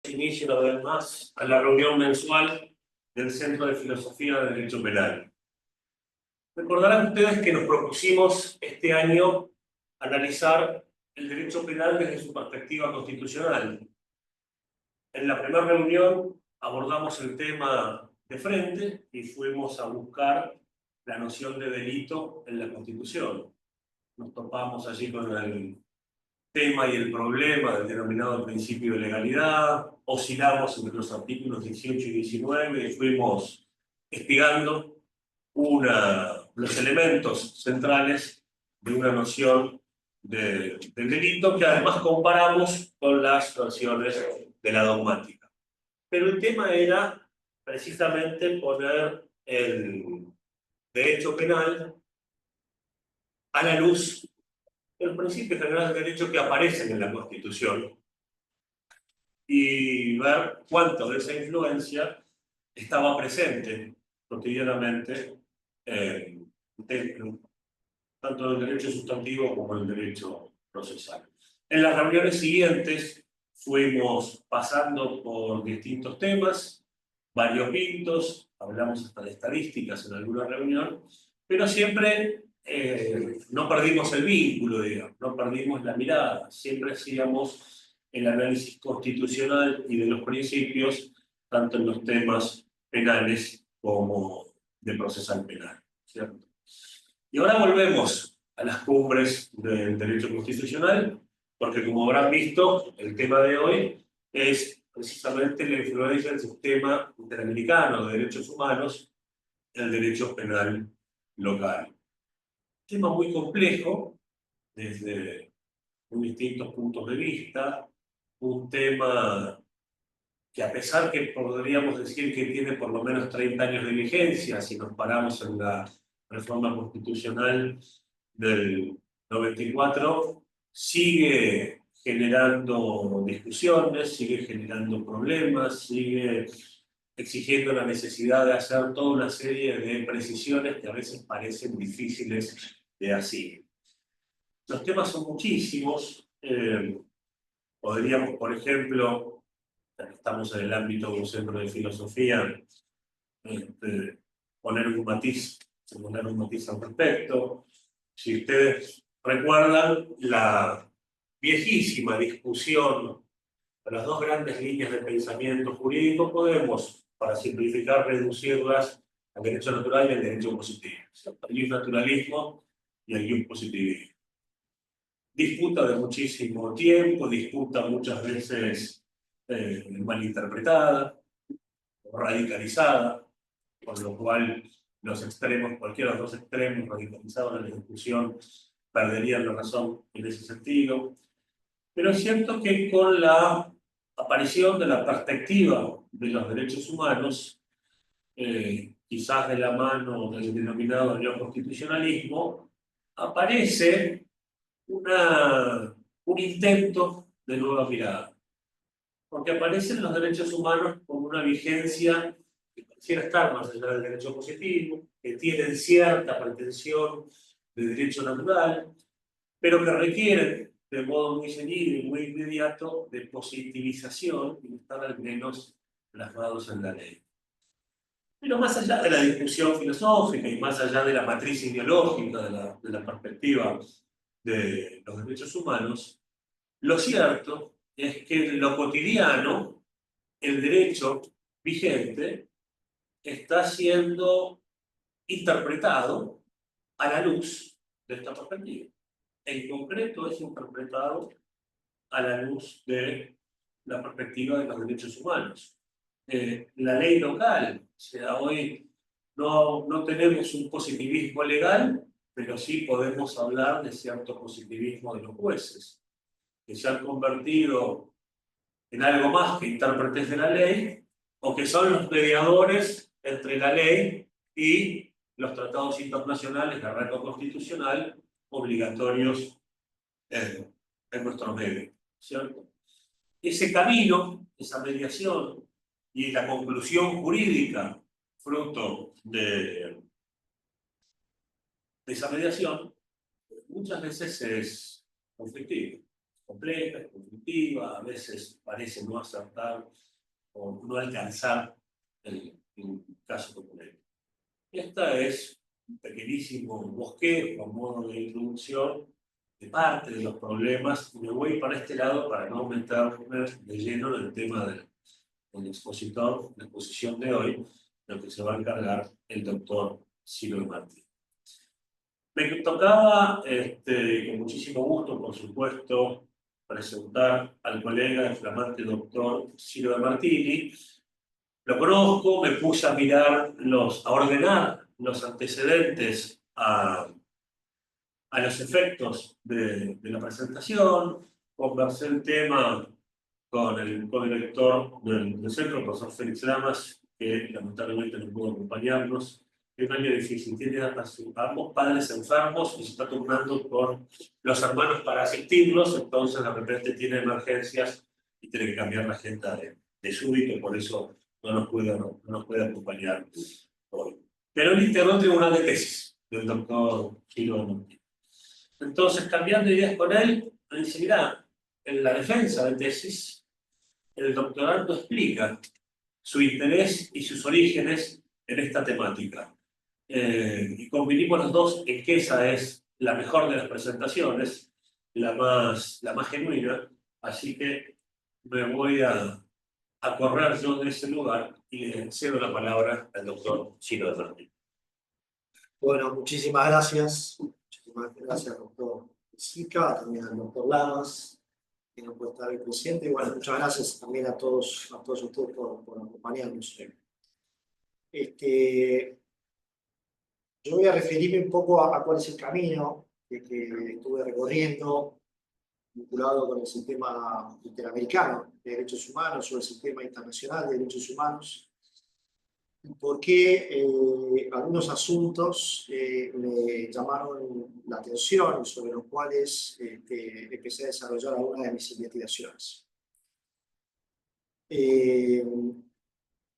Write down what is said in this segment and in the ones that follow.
Inicio una vez más a la reunión mensual del Centro de Filosofía de Derecho Penal. Recordarán ustedes que nos propusimos este año analizar el derecho penal desde su perspectiva constitucional. En la primera reunión abordamos el tema de frente y fuimos a buscar la noción de delito en la Constitución. Nos topamos allí con el tema y el problema del denominado principio de legalidad, oscilamos entre los artículos 18 y 19 y fuimos espigando los elementos centrales de una noción del delito que además comparamos con las versiones de la dogmática. Pero el tema era precisamente poner el derecho penal a la luz de los principios generales de derecho que aparecen en la Constitución y ver cuánto de esa influencia estaba presente cotidianamente tanto en el derecho sustantivo como en el derecho procesal. En las reuniones siguientes fuimos pasando por distintos temas, variopintos, hablamos hasta de estadísticas en alguna reunión, pero siempre no perdimos el vínculo, digamos, no perdimos la mirada, siempre hacíamos el análisis constitucional y de los principios, tanto en los temas penales como de procesal penal, ¿cierto? Y ahora volvemos a las cumbres del derecho constitucional, porque como habrán visto, el tema de hoy es precisamente la influencia del sistema interamericano de derechos humanos en el derecho penal local. Tema muy complejo, desde muy distintos puntos de vista, un tema que a pesar que podríamos decir que tiene por lo menos 30 años de vigencia, si nos paramos en la reforma constitucional del 94, sigue generando discusiones, sigue generando problemas, sigue exigiendo la necesidad de hacer toda una serie de precisiones que a veces parecen difíciles de hacer. Los temas son muchísimos. Podríamos, por ejemplo, estamos en el ámbito de un centro de filosofía, poner un matiz al respecto. Si ustedes recuerdan la viejísima discusión de las dos grandes líneas de pensamiento jurídico, podemos, para simplificar, reducirlas al derecho natural y al derecho positivo. El naturalismo y el positivismo. Disputa de muchísimo tiempo, disputa muchas veces malinterpretada, radicalizada, con lo cual los extremos, cualquiera de los dos extremos radicalizados en la discusión, perderían la razón en ese sentido. Pero es cierto que con la aparición de la perspectiva de los derechos humanos, quizás de la mano del denominado neoconstitucionalismo, aparece un intento de nueva mirada. Porque aparecen los derechos humanos como una vigencia que pareciera estar más allá del derecho positivo, que tienen cierta pretensión de derecho natural, pero que requieren de modo muy seguido y muy inmediato de positivización y de estar al menos plasmados en la ley. Pero más allá de la discusión filosófica y más allá de la matriz ideológica de la perspectiva de los derechos humanos, lo cierto es que en lo cotidiano el derecho vigente está siendo interpretado a la luz de esta perspectiva. En concreto es interpretado a la luz de la perspectiva de los derechos humanos. La ley local, o sea, hoy no tenemos un positivismo legal, pero sí podemos hablar de cierto positivismo de los jueces, que se han convertido en algo más que intérpretes de la ley, o que son los mediadores entre la ley y los tratados internacionales de rango constitucional obligatorios en nuestro medio, ¿cierto? Ese camino, esa mediación y la conclusión jurídica fruto de esa mediación, muchas veces es conflictivo, compleja, es conflictiva, a veces parece no acertar o no alcanzar el caso como él. Esta es un pequeñísimo bosquejo, a modo de introducción, de parte de los problemas, y me voy para este lado para no meterme de lleno en el tema del expositor, la exposición de hoy, de lo que se va a encargar el doctor Ciro Martí. Me tocaba, con muchísimo gusto, por supuesto, presentar al colega, el flamante doctor Ciro de Martini. Lo conozco, me puse a mirar, a ordenar los antecedentes a los efectos de la presentación, conversé el tema con el codirector del centro, el profesor Félix Lamas, que lamentablemente no pudo acompañarnos. Es un año difícil, tiene a ambos padres enfermos y se está turnando con los hermanos para asistirlos, entonces de repente tiene emergencias y tiene que cambiar la agenda de súbito, por eso no nos puede acompañar hoy. Pero él integró el tribunal de tesis del doctor Giro. Entonces, cambiando ideas con él, me dice, mira, en la defensa de tesis, el doctorando explica su interés y sus orígenes en esta temática. Y convinimos los dos en que esa es la mejor de las presentaciones, la más genuina, así que me voy a correr yo de ese lugar y le cedo la palabra al doctor Ciro de Martí. Bueno, muchísimas gracias. Muchísimas gracias, doctor Sica, también al doctor Lamas, que no puede estar ahí presente. Y bueno, muchas gracias también a todos ustedes por acompañarnos. Yo voy a referirme un poco a cuál es el camino que estuve recorriendo vinculado con el sistema interamericano de derechos humanos o el sistema internacional de derechos humanos, y por qué algunos asuntos me llamaron la atención y sobre los cuales empecé a desarrollar algunas de mis investigaciones.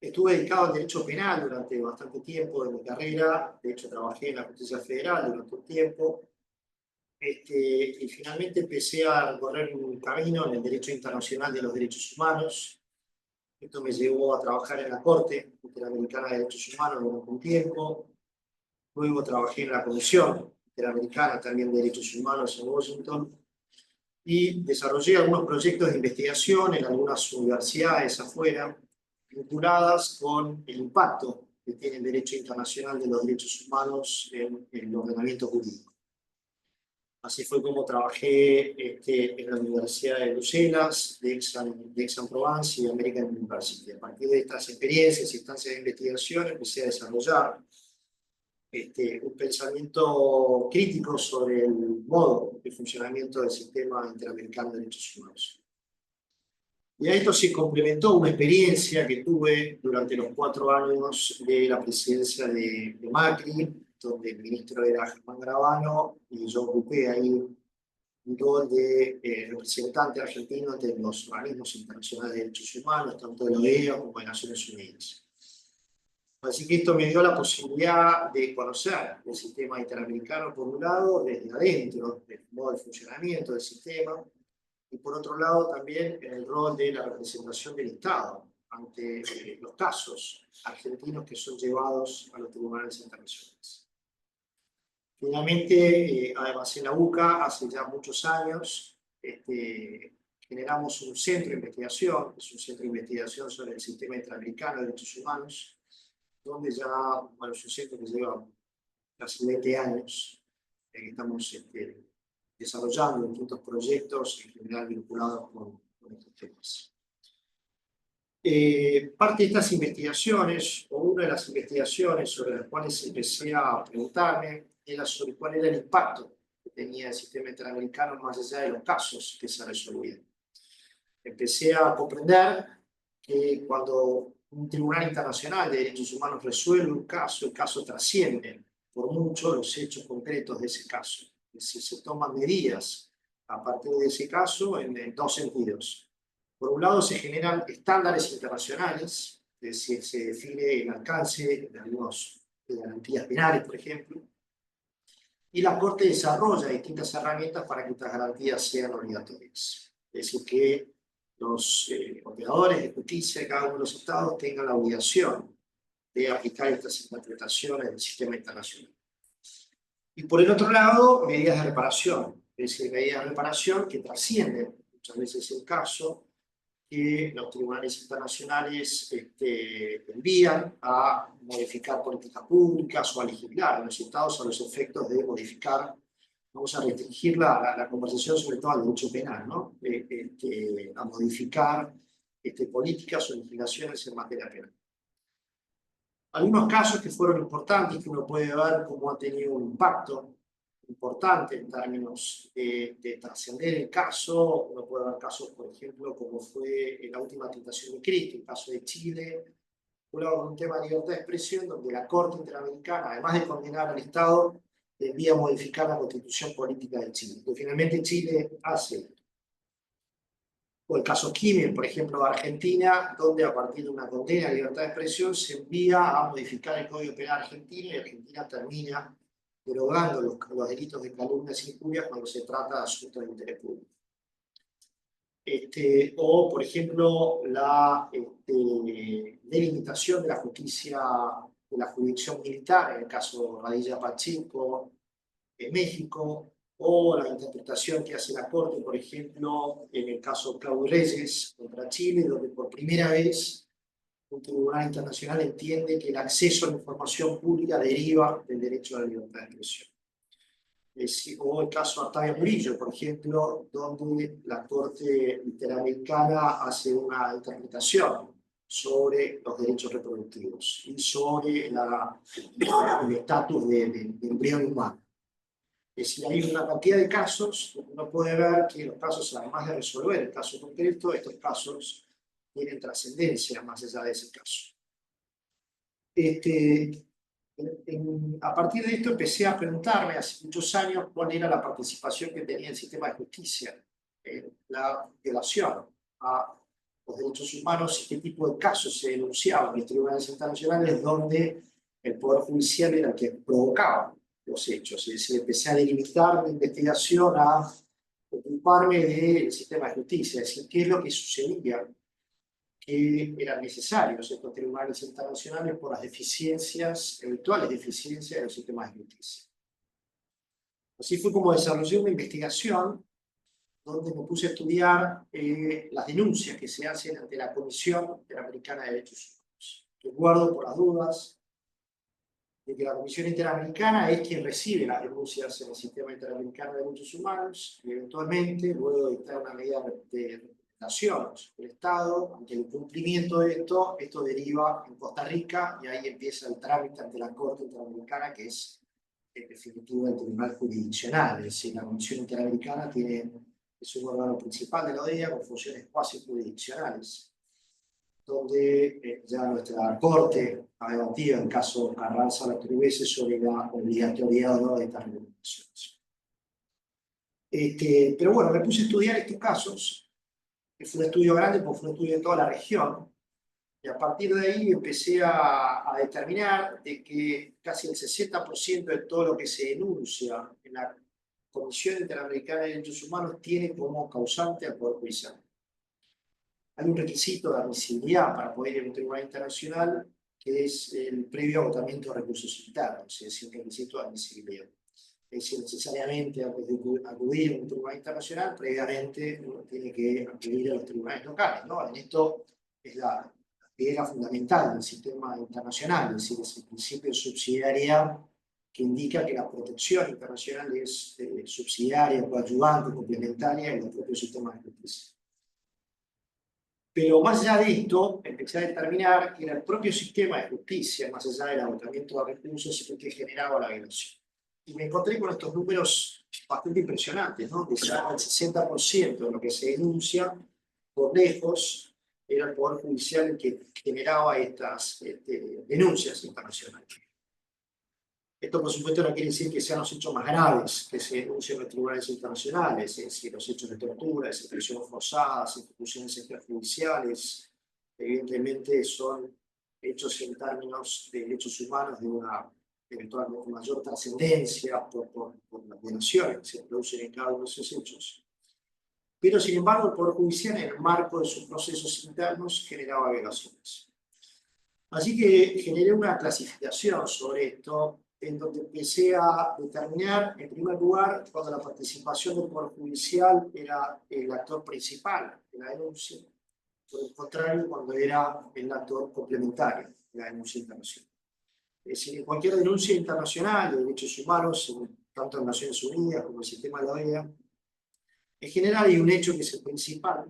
Estuve dedicado al derecho penal durante bastante tiempo de mi carrera, de hecho trabajé en la justicia federal durante un tiempo, y finalmente empecé a recorrer un camino en el derecho internacional de los derechos humanos. Esto me llevó a trabajar en la Corte Interamericana de Derechos Humanos durante un tiempo. Luego trabajé en la Comisión Interamericana también de Derechos Humanos en Washington y desarrollé algunos proyectos de investigación en algunas universidades afuera vinculadas con el impacto que tiene el derecho internacional de los derechos humanos en el ordenamiento jurídico. Así fue como trabajé en la Universidad de Bruselas, de Aix-en-Provence y American University. A partir de estas experiencias y instancias de investigación empecé a desarrollar un pensamiento crítico sobre el modo de funcionamiento del sistema interamericano de derechos humanos. Y a esto se complementó una experiencia que tuve durante los 4 años de la presidencia de Macri, donde el ministro era Germán Garabano, y yo ocupé ahí un rol de representante argentino ante los organismos internacionales de derechos humanos, tanto de la OEA como de Naciones Unidas. Así que esto me dio la posibilidad de conocer el sistema interamericano, por un lado, desde adentro, del modo de funcionamiento del sistema, y por otro lado también en el rol de la representación del Estado ante los casos argentinos que son llevados a los tribunales internacionales. Finalmente, además en la UCA, hace ya muchos años, generamos un centro de investigación, que es un centro de investigación sobre el sistema interamericano de derechos humanos, donde ya, bueno, es un centro que lleva casi 20 años, que estamos desarrollando distintos proyectos, en general vinculados con estos temas. Parte de estas investigaciones, o una de las investigaciones sobre las cuales empecé a preguntarme, era sobre cuál era el impacto que tenía el sistema interamericano más allá de los casos que se resolvían. Empecé a comprender que cuando un tribunal internacional de derechos humanos resuelve un caso, el caso trasciende por mucho los hechos concretos de ese caso. Es decir, se toman medidas a partir de ese caso en 2 sentidos. Por un lado, se generan estándares internacionales, es decir, se define el alcance de algunas garantías penales, por ejemplo, y la Corte desarrolla distintas herramientas para que estas garantías sean obligatorias. Es decir, que los operadores de justicia de cada uno de los estados tengan la obligación de aplicar estas interpretaciones del sistema internacional. Y por el otro lado, medidas de reparación, es decir, medidas de reparación que trascienden muchas veces el caso, que los tribunales internacionales envían a modificar políticas públicas o a legislar en los estados a los efectos de modificar. Vamos a restringir la conversación sobre todo al derecho penal, ¿no? A modificar políticas o legislaciones en materia penal. Algunos casos que fueron importantes, que uno puede ver cómo ha tenido un impacto importante en términos de trascender el caso. Uno puede ver casos, por ejemplo, como fue la última tentación de Cristo, el caso de Chile, un tema de libertad de expresión, donde la Corte Interamericana, además de condenar al Estado, debía modificar la constitución política de Chile. Que finalmente Chile hace. O el caso Kimmel, por ejemplo, de Argentina, donde a partir de una condena de libertad de expresión se envía a modificar el Código Penal argentino y Argentina termina derogando los delitos de calumnia e injurias cuando se trata de asuntos de interés público. O, por ejemplo, la delimitación de la justicia, de la jurisdicción militar, en el caso Radilla Pacheco, en México, o la interpretación que hace la Corte, por ejemplo, en el caso Claudio Reyes contra Chile, donde por primera vez un tribunal internacional entiende que el acceso a la información pública deriva del derecho a la libertad de expresión. O el caso Octavio Murillo, por ejemplo, donde la Corte Interamericana hace una interpretación sobre los derechos reproductivos y sobre el estatus del embrión humano. Es decir, hay una cantidad de casos donde uno puede ver que los casos, además de resolver el caso concreto, estos casos tienen trascendencia más allá de ese caso. A partir de esto empecé a preguntarme hace muchos años cuál era la participación que tenía el sistema de justicia en la violación a los derechos humanos y qué tipo de casos se denunciaban en los tribunales internacionales donde el Poder Judicial era el que provocaba los hechos. Es decir, empecé a delimitar mi investigación a ocuparme del sistema de justicia, es decir, qué es lo que sucedía, que eran necesarios estos tribunales internacionales por las deficiencias, eventuales deficiencias de los sistemas de justicia. Así fue como desarrollé una investigación donde me puse a estudiar las denuncias que se hacen ante la Comisión Interamericana de Derechos Humanos. Recuerdo por las dudas de que la Comisión Interamericana es quien recibe las denuncias en el Sistema Interamericano de Derechos Humanos y eventualmente, luego de dictar una medida de recomendación del Estado, ante el cumplimiento de esto deriva en Costa Rica y ahí empieza el trámite ante la Corte Interamericana, que es en definitiva el Tribunal Jurisdiccional. Es decir, la Comisión Interamericana es un órgano principal de la OEA con funciones cuasi jurisdiccionales, donde ya nuestra Corte ha debatido el caso Carranza-Latruguese sobre la obligatoriedad de estas recomendaciones. Pero bueno, me puse a estudiar estos casos, que fue un estudio grande porque fue un estudio de toda la región, y a partir de ahí empecé a determinar de que casi el 60% de todo lo que se denuncia en la Comisión Interamericana de Derechos Humanos tiene como causante al Poder Judicial. Hay un requisito de admisibilidad para poder ir a un tribunal internacional, que es el previo agotamiento de recursos internos, es decir, un requisito de admisibilidad. Es decir, necesariamente antes de acudir a un tribunal internacional, previamente uno tiene que acudir a los tribunales locales, ¿no? En esto es la piedra fundamental del sistema internacional, es decir, es el principio de subsidiariedad que indica que la protección internacional es subsidiaria, coadyuvante, complementaria en los propios sistemas de justicia. Pero más allá de esto, empecé a determinar que era el propio sistema de justicia, más allá del agotamiento de recursos, el que generaba la violación. Y me encontré con estos números bastante impresionantes, ¿no? Que el 60% de lo que se denuncia, por lejos, era el Poder Judicial el que generaba estas denuncias internacionales. Esto, por supuesto, no quiere decir que sean los hechos más graves que se denuncian en los tribunales internacionales, es decir, los hechos de tortura, desapariciones forzadas, ejecuciones extrajudiciales, evidentemente son hechos en términos de derechos humanos de una eventualmente mayor trascendencia por las violaciones que se producen en cada uno de esos hechos. pero sin embargo el Poder Judicial, en el marco de sus procesos internos, generaba violaciones. Así que generé una clasificación sobre esto, en donde empecé a determinar, en primer lugar, cuando la participación del Poder Judicial era el actor principal de la denuncia, por el contrario, cuando era el actor complementario de la denuncia internacional. Es decir, en cualquier denuncia internacional de derechos humanos, tanto en Naciones Unidas como en el sistema de la OEA, en general hay un hecho que es el principal,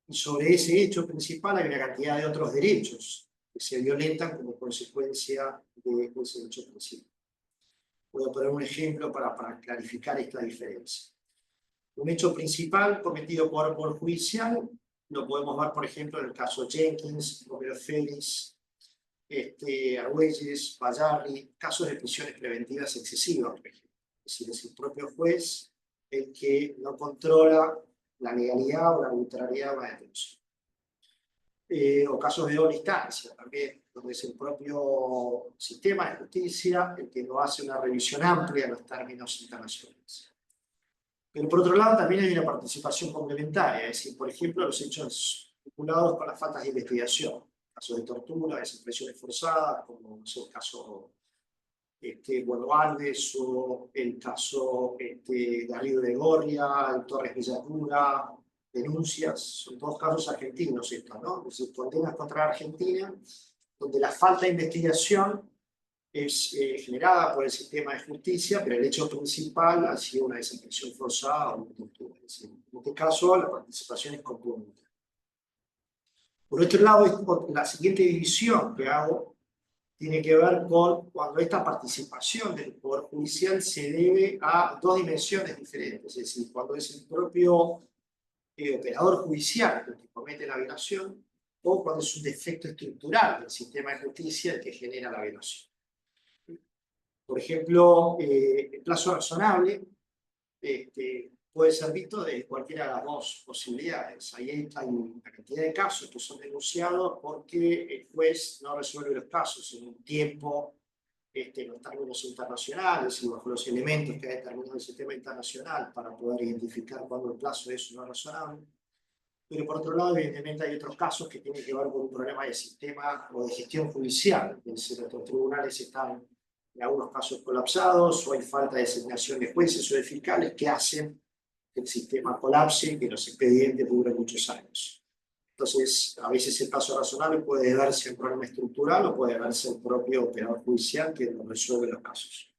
y sobre ese hecho principal hay una cantidad de otros derechos que se violentan como consecuencia de ese hecho principal. Voy a poner un ejemplo para clarificar esta diferencia. Un hecho principal cometido por el Poder Judicial lo podemos ver, por ejemplo, en el caso Jenkins, Romero Félix, Argüelles, Bayarri, casos de prisiones preventivas excesivas, por ejemplo. Es decir, es el propio juez el que no controla la legalidad o la arbitrariedad de una detención. O casos de doble instancia también, donde es el propio sistema de justicia el que no hace una revisión amplia de los términos internacionales. Pero por otro lado también hay una participación complementaria, es decir, por ejemplo, los hechos vinculados con las faltas de investigación, casos de tortura, desapariciones forzadas, como es el caso Bueno Alves o el caso Garrido de Gorria, el Torres Villadura, denuncias, son todos casos argentinos estos, ¿no? Es decir, condenas contra Argentina, donde la falta de investigación es generada por el sistema de justicia, pero el hecho principal ha sido una desaparición forzada o una tortura. Es decir, en este caso, la participación es complementaria. Por otro lado, la siguiente división que hago tiene que ver con cuando esta participación del Poder Judicial se debe a dos dimensiones diferentes, es decir, cuando es el propio operador judicial el que comete la violación o cuando es un defecto estructural del sistema de justicia el que genera la violación. Por ejemplo, el plazo razonable puede ser visto de cualquiera de las dos posibilidades. Ahí hay una cantidad de casos que son denunciados porque el juez no resuelve los casos en un tiempo, en los términos internacionales y bajo los elementos que ha determinado el sistema internacional para poder identificar cuándo el plazo es no razonable. Pero por otro lado, evidentemente hay otros casos que tienen que ver con un problema de sistema o de gestión judicial. Es decir, nuestros tribunales están en algunos casos colapsados o hay falta de designación de jueces o de fiscales que hacen que el sistema colapse y que los expedientes duren muchos años. Entonces, a veces el plazo razonable puede deberse a un problema estructural o puede deberse al propio operador judicial que no resuelve los casos.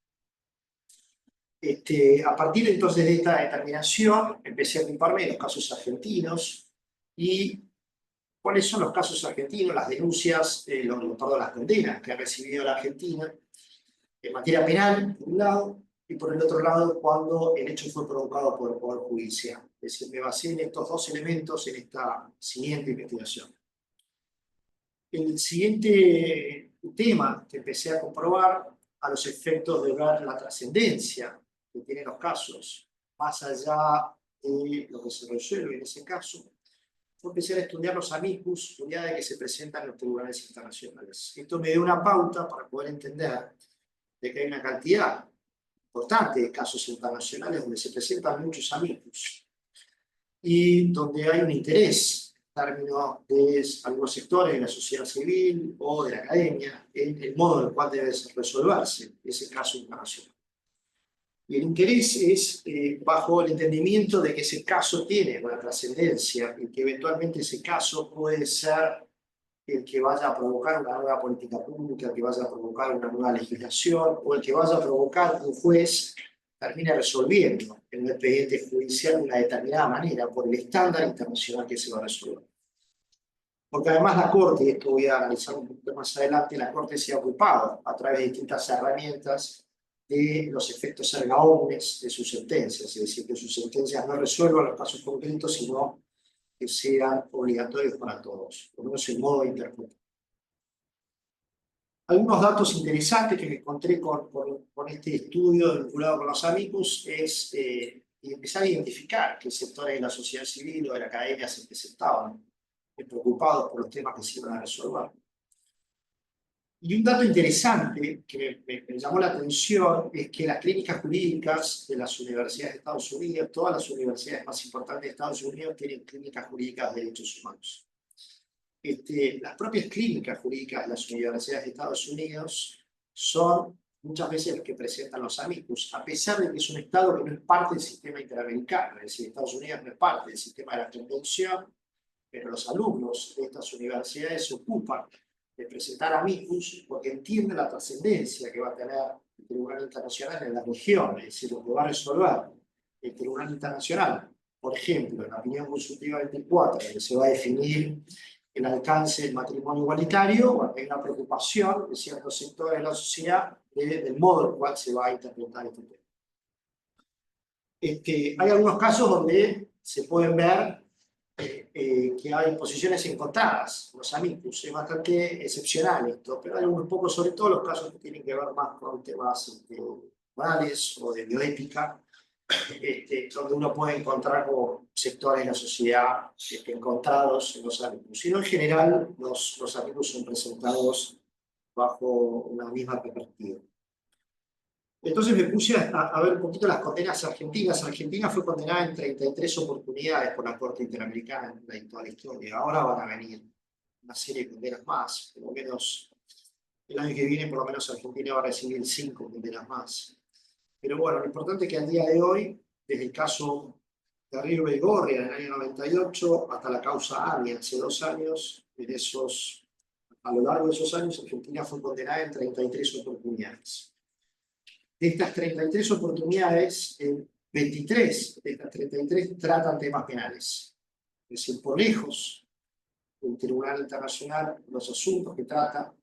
A partir entonces de esta determinación, empecé a ocuparme de los casos argentinos y cuáles son los casos argentinos, las denuncias, las condenas que ha recibido la Argentina en materia penal, por un lado, y por el otro lado, cuando el hecho fue provocado por el Poder Judicial. Es decir, me basé en estos dos elementos en esta siguiente investigación. El siguiente tema que empecé a comprobar a los efectos de ver la trascendencia que tienen los casos, más allá de lo que se resuelve en ese caso, fue empezar a estudiar los amicus curiae que se presentan en los tribunales internacionales. Esto me dio una pauta para poder entender de que hay una cantidad importante de casos internacionales donde se presentan muchos amicus y donde hay un interés en términos de algunos sectores de la sociedad civil o de la academia en el modo en el cual debe resolverse ese caso internacional. Y el interés es bajo el entendimiento de que ese caso tiene una trascendencia y que eventualmente ese caso puede ser el que vaya a provocar una nueva política pública, que vaya a provocar una nueva legislación, o el que vaya a provocar que un juez termine resolviendo en un expediente judicial de una determinada manera, por el estándar internacional que se va a resolver. Porque además la Corte, y esto voy a analizar un poquito más adelante, la Corte se ha ocupado a través de distintas herramientas de los efectos erga omnes de sus sentencias, es decir, que sus sentencias no resuelvan los casos concretos, sino que sean obligatorios para todos, por lo menos en modo de interpretar. Algunos datos interesantes que encontré con este estudio vinculado con los amicus es empezar a identificar qué sectores de la sociedad civil o de la academia se presentaban preocupados por los temas que se iban a resolver. Y un dato interesante que me llamó la atención es que las clínicas jurídicas de las universidades de Estados Unidos, todas las universidades más importantes de Estados Unidos tienen clínicas jurídicas de derechos humanos. Las propias clínicas jurídicas de las universidades de Estados Unidos son muchas veces las que presentan los amicus, a pesar de que es un Estado que no es parte del sistema interamericano, es decir, Estados Unidos no es parte del sistema de la Convención, pero los alumnos de estas universidades se ocupan de presentar amicus porque entienden la trascendencia que va a tener el Tribunal Internacional en la región, es decir, lo que va a resolver el Tribunal Internacional. Por ejemplo, en la opinión consultiva 24, donde se va a definir el alcance del matrimonio igualitario, bueno, hay una preocupación de ciertos sectores de la sociedad del modo en el cual se va a interpretar este tema. Hay algunos casos donde se pueden ver que hay posiciones encontradas, los amicus, es bastante excepcional esto, pero hay unos pocos, sobre todo los casos que tienen que ver más con temas morales o de bioética, donde uno puede encontrar como sectores de la sociedad encontrados en los amicus. Sino en general los amicus son presentados bajo una misma perspectiva. Entonces me puse a ver un poquito las condenas argentinas. Argentina fue condenada en 33 oportunidades por la Corte Interamericana en toda la historia. Ahora van a venir una serie de condenas más. Por lo menos el año que viene, por lo menos Argentina va a recibir 5 condenas más. Pero bueno, lo importante es que al día de hoy, desde el caso de Río Baigorria en el año 98 hasta la causa AMI hace 2 años, a lo largo de esos años, Argentina fue condenada en 33 oportunidades. De estas 33 oportunidades, 23 de estas 33 tratan temas penales. Es decir, por lejos, el Tribunal Internacional, los asuntos que trata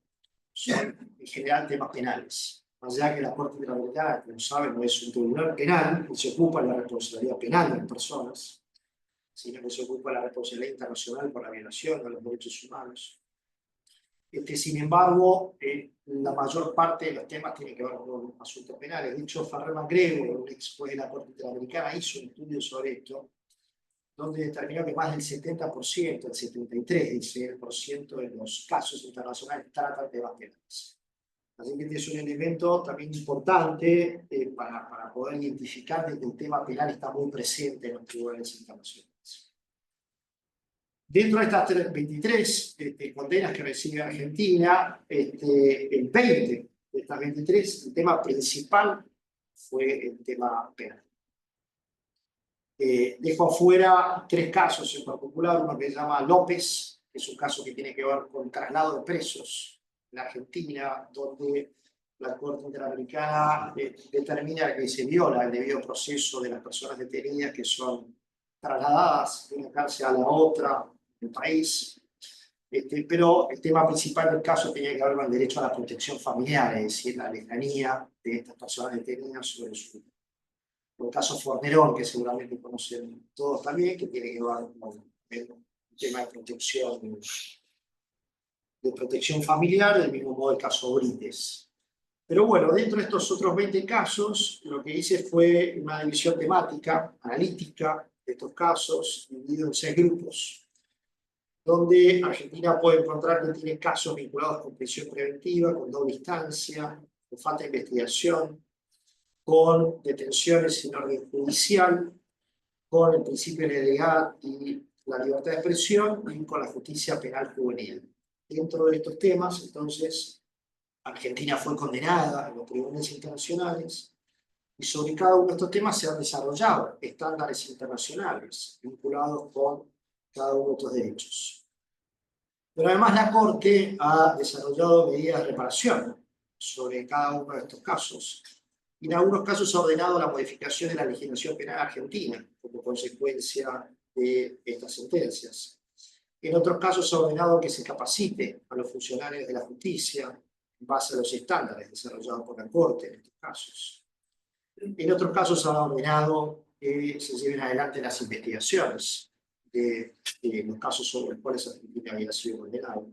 son en general temas penales. Más allá que la Corte Interamericana, como saben, no es un tribunal penal, que se ocupa de la responsabilidad penal de las personas, sino que se ocupa de la responsabilidad internacional por la violación de los derechos humanos. Sin embargo, la mayor parte de los temas tienen que ver con asuntos penales. De hecho, Ferrer McGregor, un ex juez de la Corte Interamericana, hizo un estudio sobre esto, donde determinó que más del 70%, el 73% de los casos internacionales tratan temas penales. Así que este es un elemento también importante para poder identificar que el tema penal está muy presente en los tribunales internacionales. Dentro de estas 23 condenas que recibe Argentina, el 20 de estas 23, el tema principal fue el tema penal. Dejo afuera 3 casos en particular, uno que se llama López, que es un caso que tiene que ver con traslado de presos en Argentina, donde la Corte Interamericana determina que se viola el debido proceso de las personas detenidas que son trasladadas de una cárcel a la otra del país, pero el tema principal del caso tenía que ver con el derecho a la protección familiar, es decir, la lejanía de estas personas detenidas sobre su... El caso Fornerón, que seguramente conocen todos también, que tiene que ver con el tema de protección familiar, del mismo modo el caso Brites. Pero bueno, dentro de estos otros 20 casos, lo que hice fue una división temática, analítica de estos casos, dividido en 6 grupos, donde Argentina puede encontrar que tiene casos vinculados con prisión preventiva, con doble instancia, con falta de investigación, con detenciones sin orden judicial, con el principio de legalidad y la libertad de expresión, y con la justicia penal juvenil. Dentro de estos temas, entonces, Argentina fue condenada en los tribunales internacionales, y sobre cada uno de estos temas se han desarrollado estándares internacionales vinculados con cada uno de estos derechos. Pero además la Corte ha desarrollado medidas de reparación sobre cada uno de estos casos. Y en algunos casos ha ordenado la modificación de la legislación penal argentina como consecuencia de estas sentencias. En otros casos ha ordenado que se capacite a los funcionarios de la justicia en base a los estándares desarrollados por la Corte en estos casos. En otros casos ha ordenado que se lleven adelante las investigaciones de los casos sobre los cuales Argentina había sido condenado.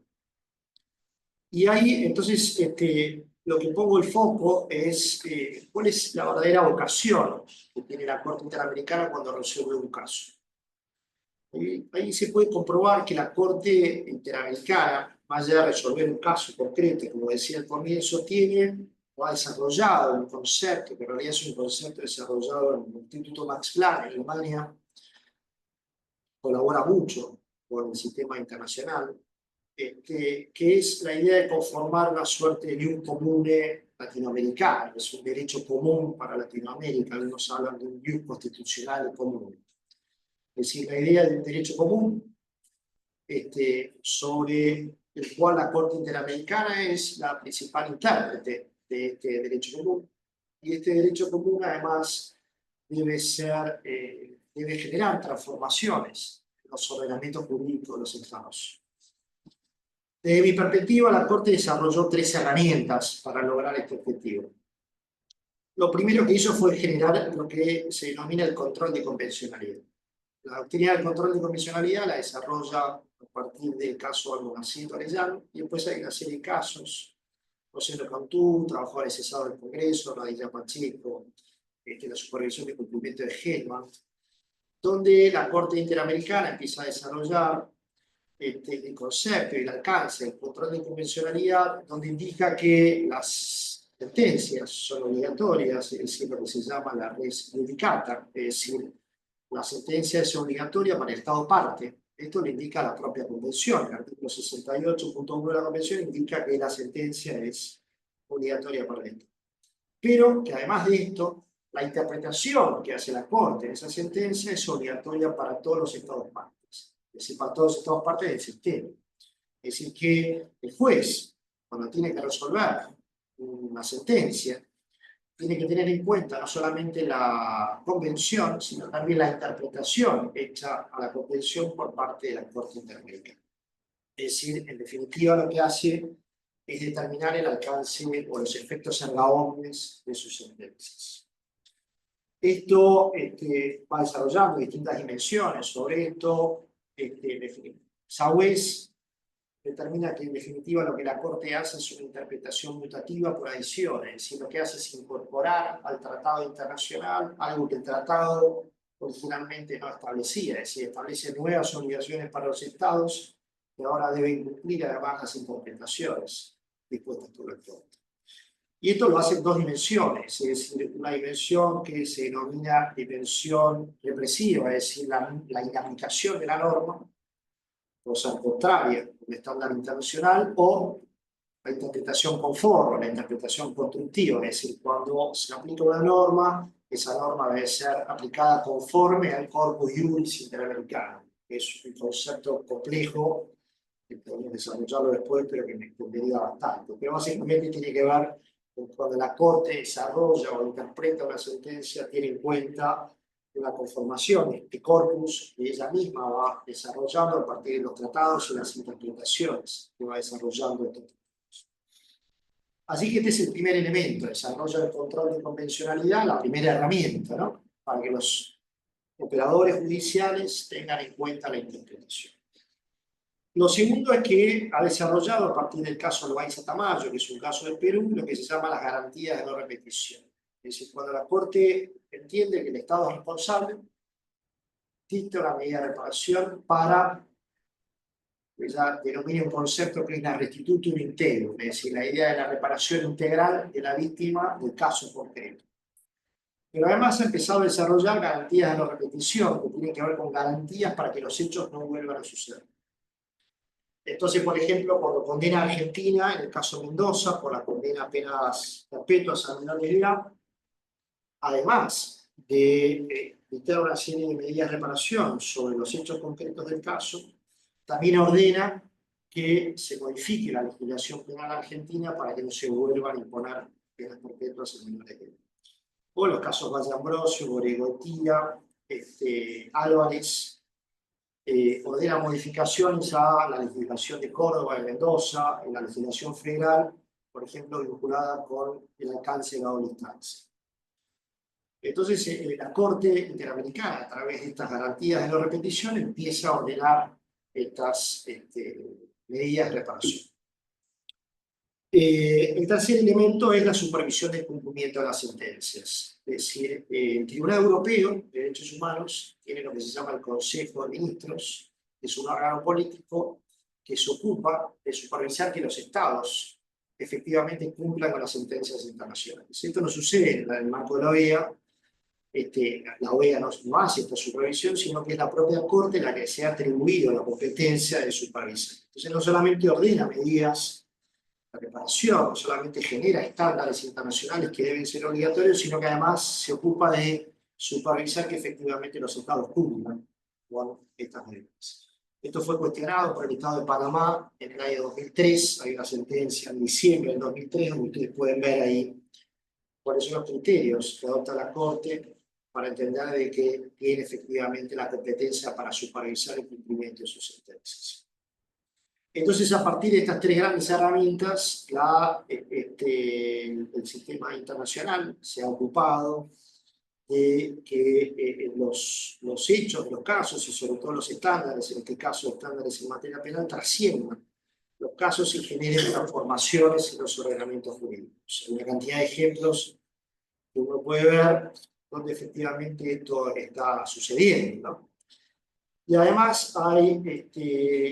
Y ahí, entonces, lo que pongo el foco es cuál es la verdadera vocación que tiene la Corte Interamericana cuando resuelve un caso. Ahí se puede comprobar que la Corte Interamericana más allá de resolver un caso concreto, como decía al comienzo, tiene o ha desarrollado un concepto, que en realidad es un concepto desarrollado en el Instituto Max Planck en Alemania, colabora mucho con el sistema internacional, que es la idea de conformar una suerte de bien común latinoamericano, es un derecho común para Latinoamérica, algunos hablan de un bien constitucional común. Es decir, la idea de un derecho común sobre el cual la Corte Interamericana es la principal intérprete de este derecho común. Y este derecho común además debe generar transformaciones en los ordenamientos jurídicos de los estados. Desde mi perspectiva, la Corte desarrolló 3 herramientas para lograr este objetivo. Lo primero que hizo fue generar lo que se denomina el control de convencionalidad. La doctrina del control de convencionalidad la desarrolla a partir del caso Almonacid Arellano, y después hay una serie de casos, Rosendo Cantú, trabajadores cesados del Congreso, Radilla Pacheco, la supervisión de cumplimiento de Hellman, donde la Corte Interamericana empieza a desarrollar el concepto y el alcance del control de convencionalidad, donde indica que las sentencias son obligatorias, es decir, lo que se llama la res judicata, es decir, la sentencia es obligatoria para el Estado parte. Esto le indica la propia Convención. El artículo 68.1 de la Convención indica que la sentencia es obligatoria para el Estado. Pero que además de esto, la interpretación que hace la Corte de esa sentencia es obligatoria para todos los Estados partes. Es decir, para todos los Estados partes del sistema. Es decir, que el juez, cuando tiene que resolver una sentencia, tiene que tener en cuenta no solamente la convención, sino también la interpretación hecha a la convención por parte de la Corte Interamericana. Es decir, en definitiva, lo que hace es determinar el alcance o los efectos erga omnes de sus sentencias. Esto va desarrollando distintas dimensiones sobre esto. Saués determina que en definitiva lo que la Corte hace es una interpretación mutativa por adición, es decir, lo que hace es incorporar al tratado internacional algo que el tratado originalmente no establecía, es decir, establece nuevas obligaciones para los estados que ahora deben cumplir además las interpretaciones dispuestas por la Corte. Y esto lo hace en 2 dimensiones, es decir, una dimensión que se denomina dimensión represiva, es decir, la inaplicación de la norma, cosa contraria al estándar internacional, o la interpretación conforme, la interpretación constructiva, es decir, cuando se aplica una norma, esa norma debe ser aplicada conforme al corpus iuris interamericano, que es un concepto complejo, que podemos desarrollarlo después, pero que me extendería bastante. Pero básicamente tiene que ver con cuando la Corte desarrolla o interpreta una sentencia, tiene en cuenta una conformación, este corpus que ella misma va desarrollando a partir de los tratados y las interpretaciones que va desarrollando estos tratados. Así que este es el primer elemento, desarrollo del control de convencionalidad, la primera herramienta, ¿no? Para que los operadores judiciales tengan en cuenta la interpretación. Lo segundo es que ha desarrollado a partir del caso Loaiza Tamayo, que es un caso de Perú, lo que se llama las garantías de no repetición. Es decir, cuando la Corte entiende que el Estado es responsable, dicta una medida de reparación para, ella denomina un concepto que es la restitutum integrum, es decir, la idea de la reparación integral de la víctima del caso concreto. Pero además ha empezado a desarrollar garantías de no repetición, que tienen que ver con garantías para que los hechos no vuelvan a suceder. Entonces, por ejemplo, cuando condena a Argentina, en el caso Mendoza, por la condena a penas perpetuas a menores de edad, además de dictar una serie de medidas de reparación sobre los hechos concretos del caso, también ordena que se modifique la legislación penal argentina para que no se vuelvan a imponer penas perpetuas a menores de edad. O los casos Valle Ambrosio, Boregotía, Álvarez, ordena modificaciones a la legislación de Córdoba, de Mendoza, en la legislación federal, por ejemplo, vinculada con el alcance de la doble instancia. Entonces, la Corte Interamericana, a través de estas garantías de no repetición, empieza a ordenar estas medidas de reparación. El tercer elemento es la supervisión del cumplimiento de las sentencias. Es decir, el Tribunal Europeo de Derechos Humanos tiene lo que se llama el Consejo de Ministros, que es un órgano político que se ocupa de supervisar que los estados efectivamente cumplan con las sentencias internacionales. Esto no sucede en el marco de la OEA. La OEA no hace esta supervisión, sino que es la propia Corte la que se ha atribuido la competencia de supervisar. Entonces no solamente ordena medidas de reparación, no solamente genera estándares internacionales que deben ser obligatorios, sino que además se ocupa de supervisar que efectivamente los estados cumplan con estas medidas. Esto fue cuestionado por el Estado de Panamá en el año 2003. Hay una sentencia en diciembre del 2003, donde ustedes pueden ver ahí cuáles son los criterios que adopta la Corte para entender de que tiene efectivamente la competencia para supervisar el cumplimiento de sus sentencias. Entonces, a partir de estas tres grandes herramientas, el sistema internacional se ha ocupado de que los hechos, los casos y sobre todo los estándares, en este caso estándares en materia penal, trasciendan los casos y generen transformaciones en los ordenamientos jurídicos. Hay una cantidad de ejemplos que uno puede ver donde efectivamente esto está sucediendo, ¿no? Y además hay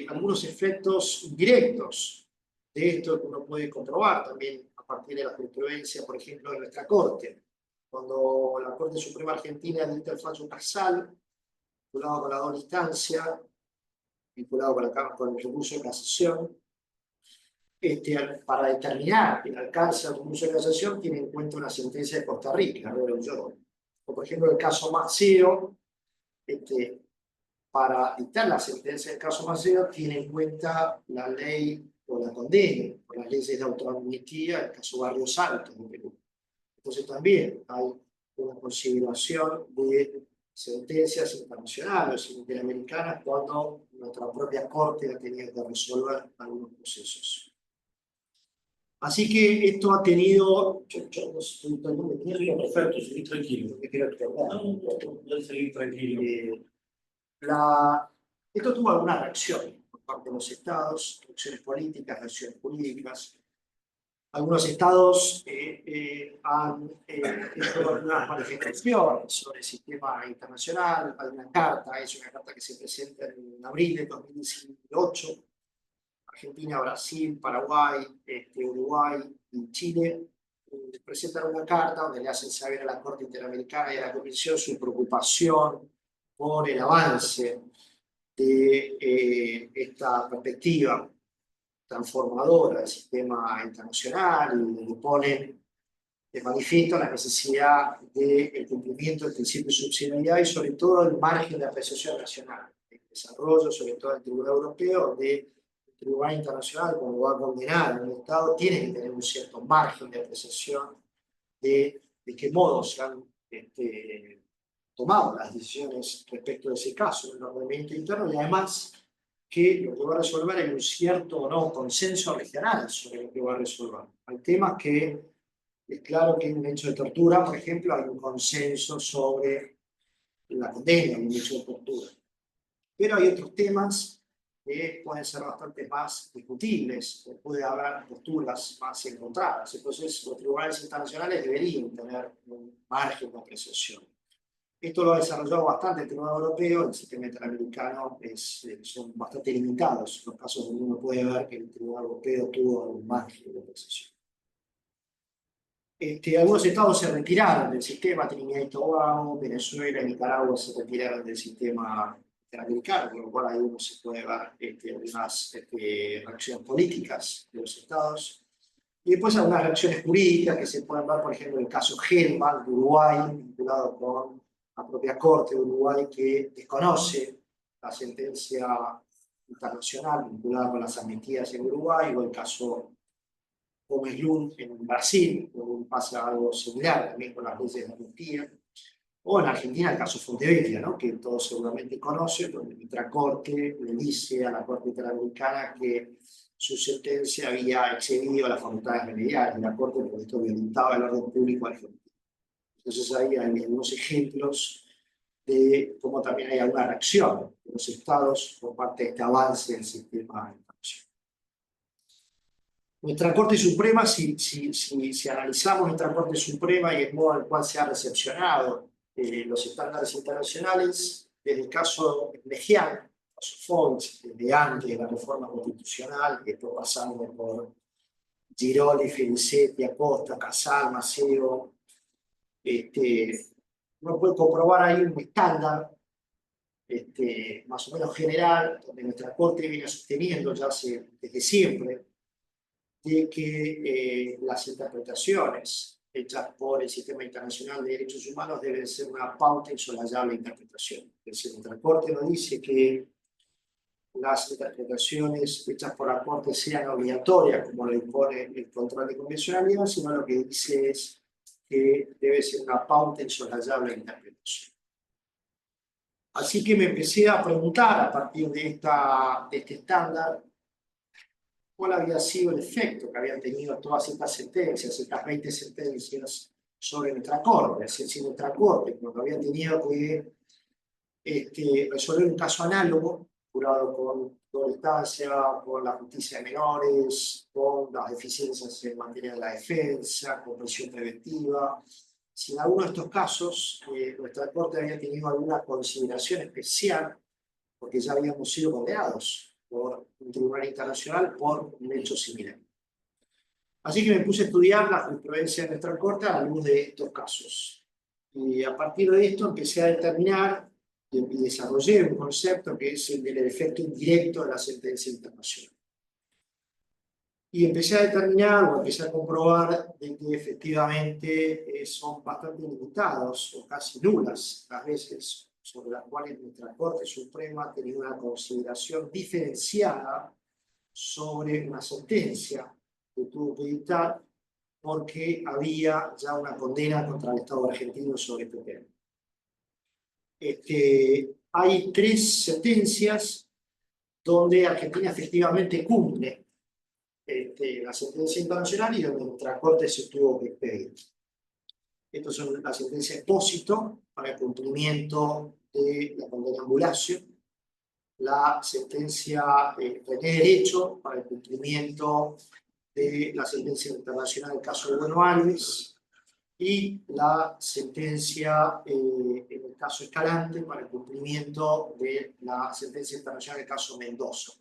algunos efectos indirectos de esto que uno puede comprobar también a partir de la jurisprudencia, por ejemplo, de nuestra Corte. Cuando la Corte Suprema Argentina dicta el fallo Casal, vinculado con la doble instancia, vinculado con el recurso de casación, para determinar el alcance del recurso de casación, tiene en cuenta una sentencia de Costa Rica, o por ejemplo el caso Maceo, para dictar la sentencia del caso Maceo, tiene en cuenta la ley o la condena, o las leyes de autoamnistía, el caso Barrios Altos de Perú. Entonces también hay una consideración de sentencias internacionales y interamericanas cuando nuestra propia Corte ha tenido que resolver algunos procesos. Así que esto ha tenido... Yo no estoy tratando de... Sí, perfecto, seguir tranquilo. Puedes seguir tranquilo. Esto tuvo alguna reacción por parte de los estados, reacciones políticas, reacciones jurídicas. Algunos estados han hecho algunas manifestaciones sobre el sistema internacional. Hay una carta, es una carta que se presenta en abril de 2018. Argentina, Brasil, Paraguay, Uruguay y Chile presentan una carta donde le hacen saber a la Corte Interamericana y a la Comisión su preocupación por el avance de esta perspectiva transformadora del sistema internacional y ponen de manifiesto la necesidad del cumplimiento del principio de subsidiariedad y sobre todo el margen de apreciación nacional, el desarrollo sobre todo del Tribunal Europeo, donde el Tribunal Internacional, cuando va a condenar a un Estado, tiene que tener un cierto margen de apreciación de qué modo se han tomado las decisiones respecto de ese caso en el ordenamiento interno, y además que lo que va a resolver es un cierto o no consenso regional sobre lo que va a resolver. Hay temas que es claro que en un hecho de tortura, por ejemplo, hay un consenso sobre la condena de un hecho de tortura. Pero hay otros temas que pueden ser bastante más discutibles, o puede haber posturas más encontradas. Entonces, los tribunales internacionales deberían tener un margen de apreciación. Esto lo ha desarrollado bastante el Tribunal Europeo. El sistema interamericano son bastante limitados los casos donde uno puede ver que el Tribunal Europeo tuvo un margen de apreciación. Algunos estados se retiraron del sistema, Trinidad y Tobago, Venezuela y Nicaragua se retiraron del sistema interamericano, con lo cual ahí uno se puede ver algunas reacciones políticas de los estados. Y después algunas reacciones jurídicas que se pueden ver, por ejemplo, en el caso Gelman de Uruguay, vinculado con la propia Corte de Uruguay, que desconoce la sentencia internacional vinculada con las amnistías en Uruguay, o el caso Gómez Lund en Brasil, donde pasa algo similar también con las leyes de amnistía, o en Argentina el caso Fontevecchia, ¿no? Que todos seguramente conocen, donde nuestra Corte le dice a la Corte Interamericana que su sentencia había excedido las facultades remediales de la Corte, porque esto violentaba el orden público argentino. Entonces ahí hay algunos ejemplos de cómo también hay alguna reacción de los estados por parte de este avance del sistema internacional. Nuestra Corte Suprema, si analizamos nuestra Corte Suprema y el modo en el cual se ha recepcionado los estándares internacionales, desde el caso Legian, Foix, de antes de la reforma constitucional, que después pasando por Giroli, Filicetti, Acosta, Casal, Maceo, uno puede comprobar ahí un estándar más o menos general, donde nuestra Corte viene sosteniendo ya desde siempre, de que las interpretaciones hechas por el Sistema Internacional de Derechos Humanos deben ser una pauta insolayable de interpretación. Es decir, nuestra Corte no dice que las interpretaciones hechas por la Corte sean obligatorias, como lo impone el control de convencionalidad, sino lo que dice es que debe ser una pauta insolayable de interpretación. Así que me empecé a preguntar a partir de este estándar cuál había sido el efecto que habían tenido todas estas sentencias, estas 20 sentencias sobre nuestra Corte. Es decir, nuestra Corte, cuando había tenido que resolver un caso análogo, jurado con doble instancia, con la justicia de menores, con las deficiencias en materia de la defensa, con prisión preventiva. Si en alguno de estos casos nuestra Corte había tenido alguna consideración especial, porque ya habíamos sido condenados por un tribunal internacional por un hecho similar. Así que me puse a estudiar la jurisprudencia de nuestra Corte a la luz de estos casos. Y a partir de esto empecé a determinar y desarrollé un concepto que es el del efecto indirecto de la sentencia internacional. Y empecé a determinar o empecé a comprobar de que efectivamente son bastante limitados o casi nulas las veces sobre las cuales nuestra Corte Suprema ha tenido una consideración diferenciada sobre una sentencia que tuvo que dictar porque había ya una condena contra el Estado argentino sobre este tema. Hay 3 sentencias donde Argentina efectivamente cumple la sentencia internacional y donde nuestra Corte se tuvo que expedir. Estas son la sentencia Espósito para el cumplimiento de la condena Ambulacio, la sentencia René Derecho para el cumplimiento de la sentencia internacional del caso de Bueno Alves, y la sentencia en el caso Escalante para el cumplimiento de la sentencia internacional del caso Mendoza.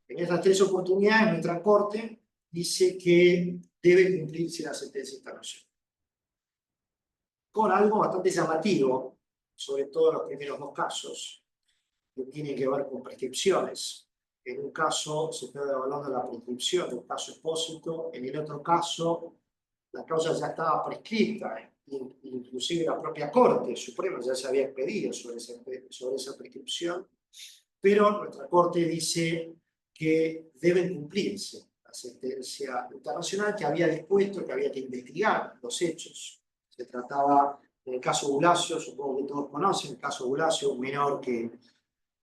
En estas 3 oportunidades, nuestra Corte dice que debe cumplirse la sentencia internacional. Con algo bastante llamativo, sobre todo en los primeros 2 casos, que tienen que ver con prescripciones. En un caso se está evaluando la prescripción del caso Espósito, en el otro caso la causa ya estaba prescrita, inclusive la propia Corte Suprema ya se había expedido sobre esa prescripción, pero nuestra Corte dice que deben cumplirse la sentencia internacional que había dispuesto que había que investigar los hechos. Se trataba, en el caso Bulacio, supongo que todos conocen, el caso Bulacio, un menor que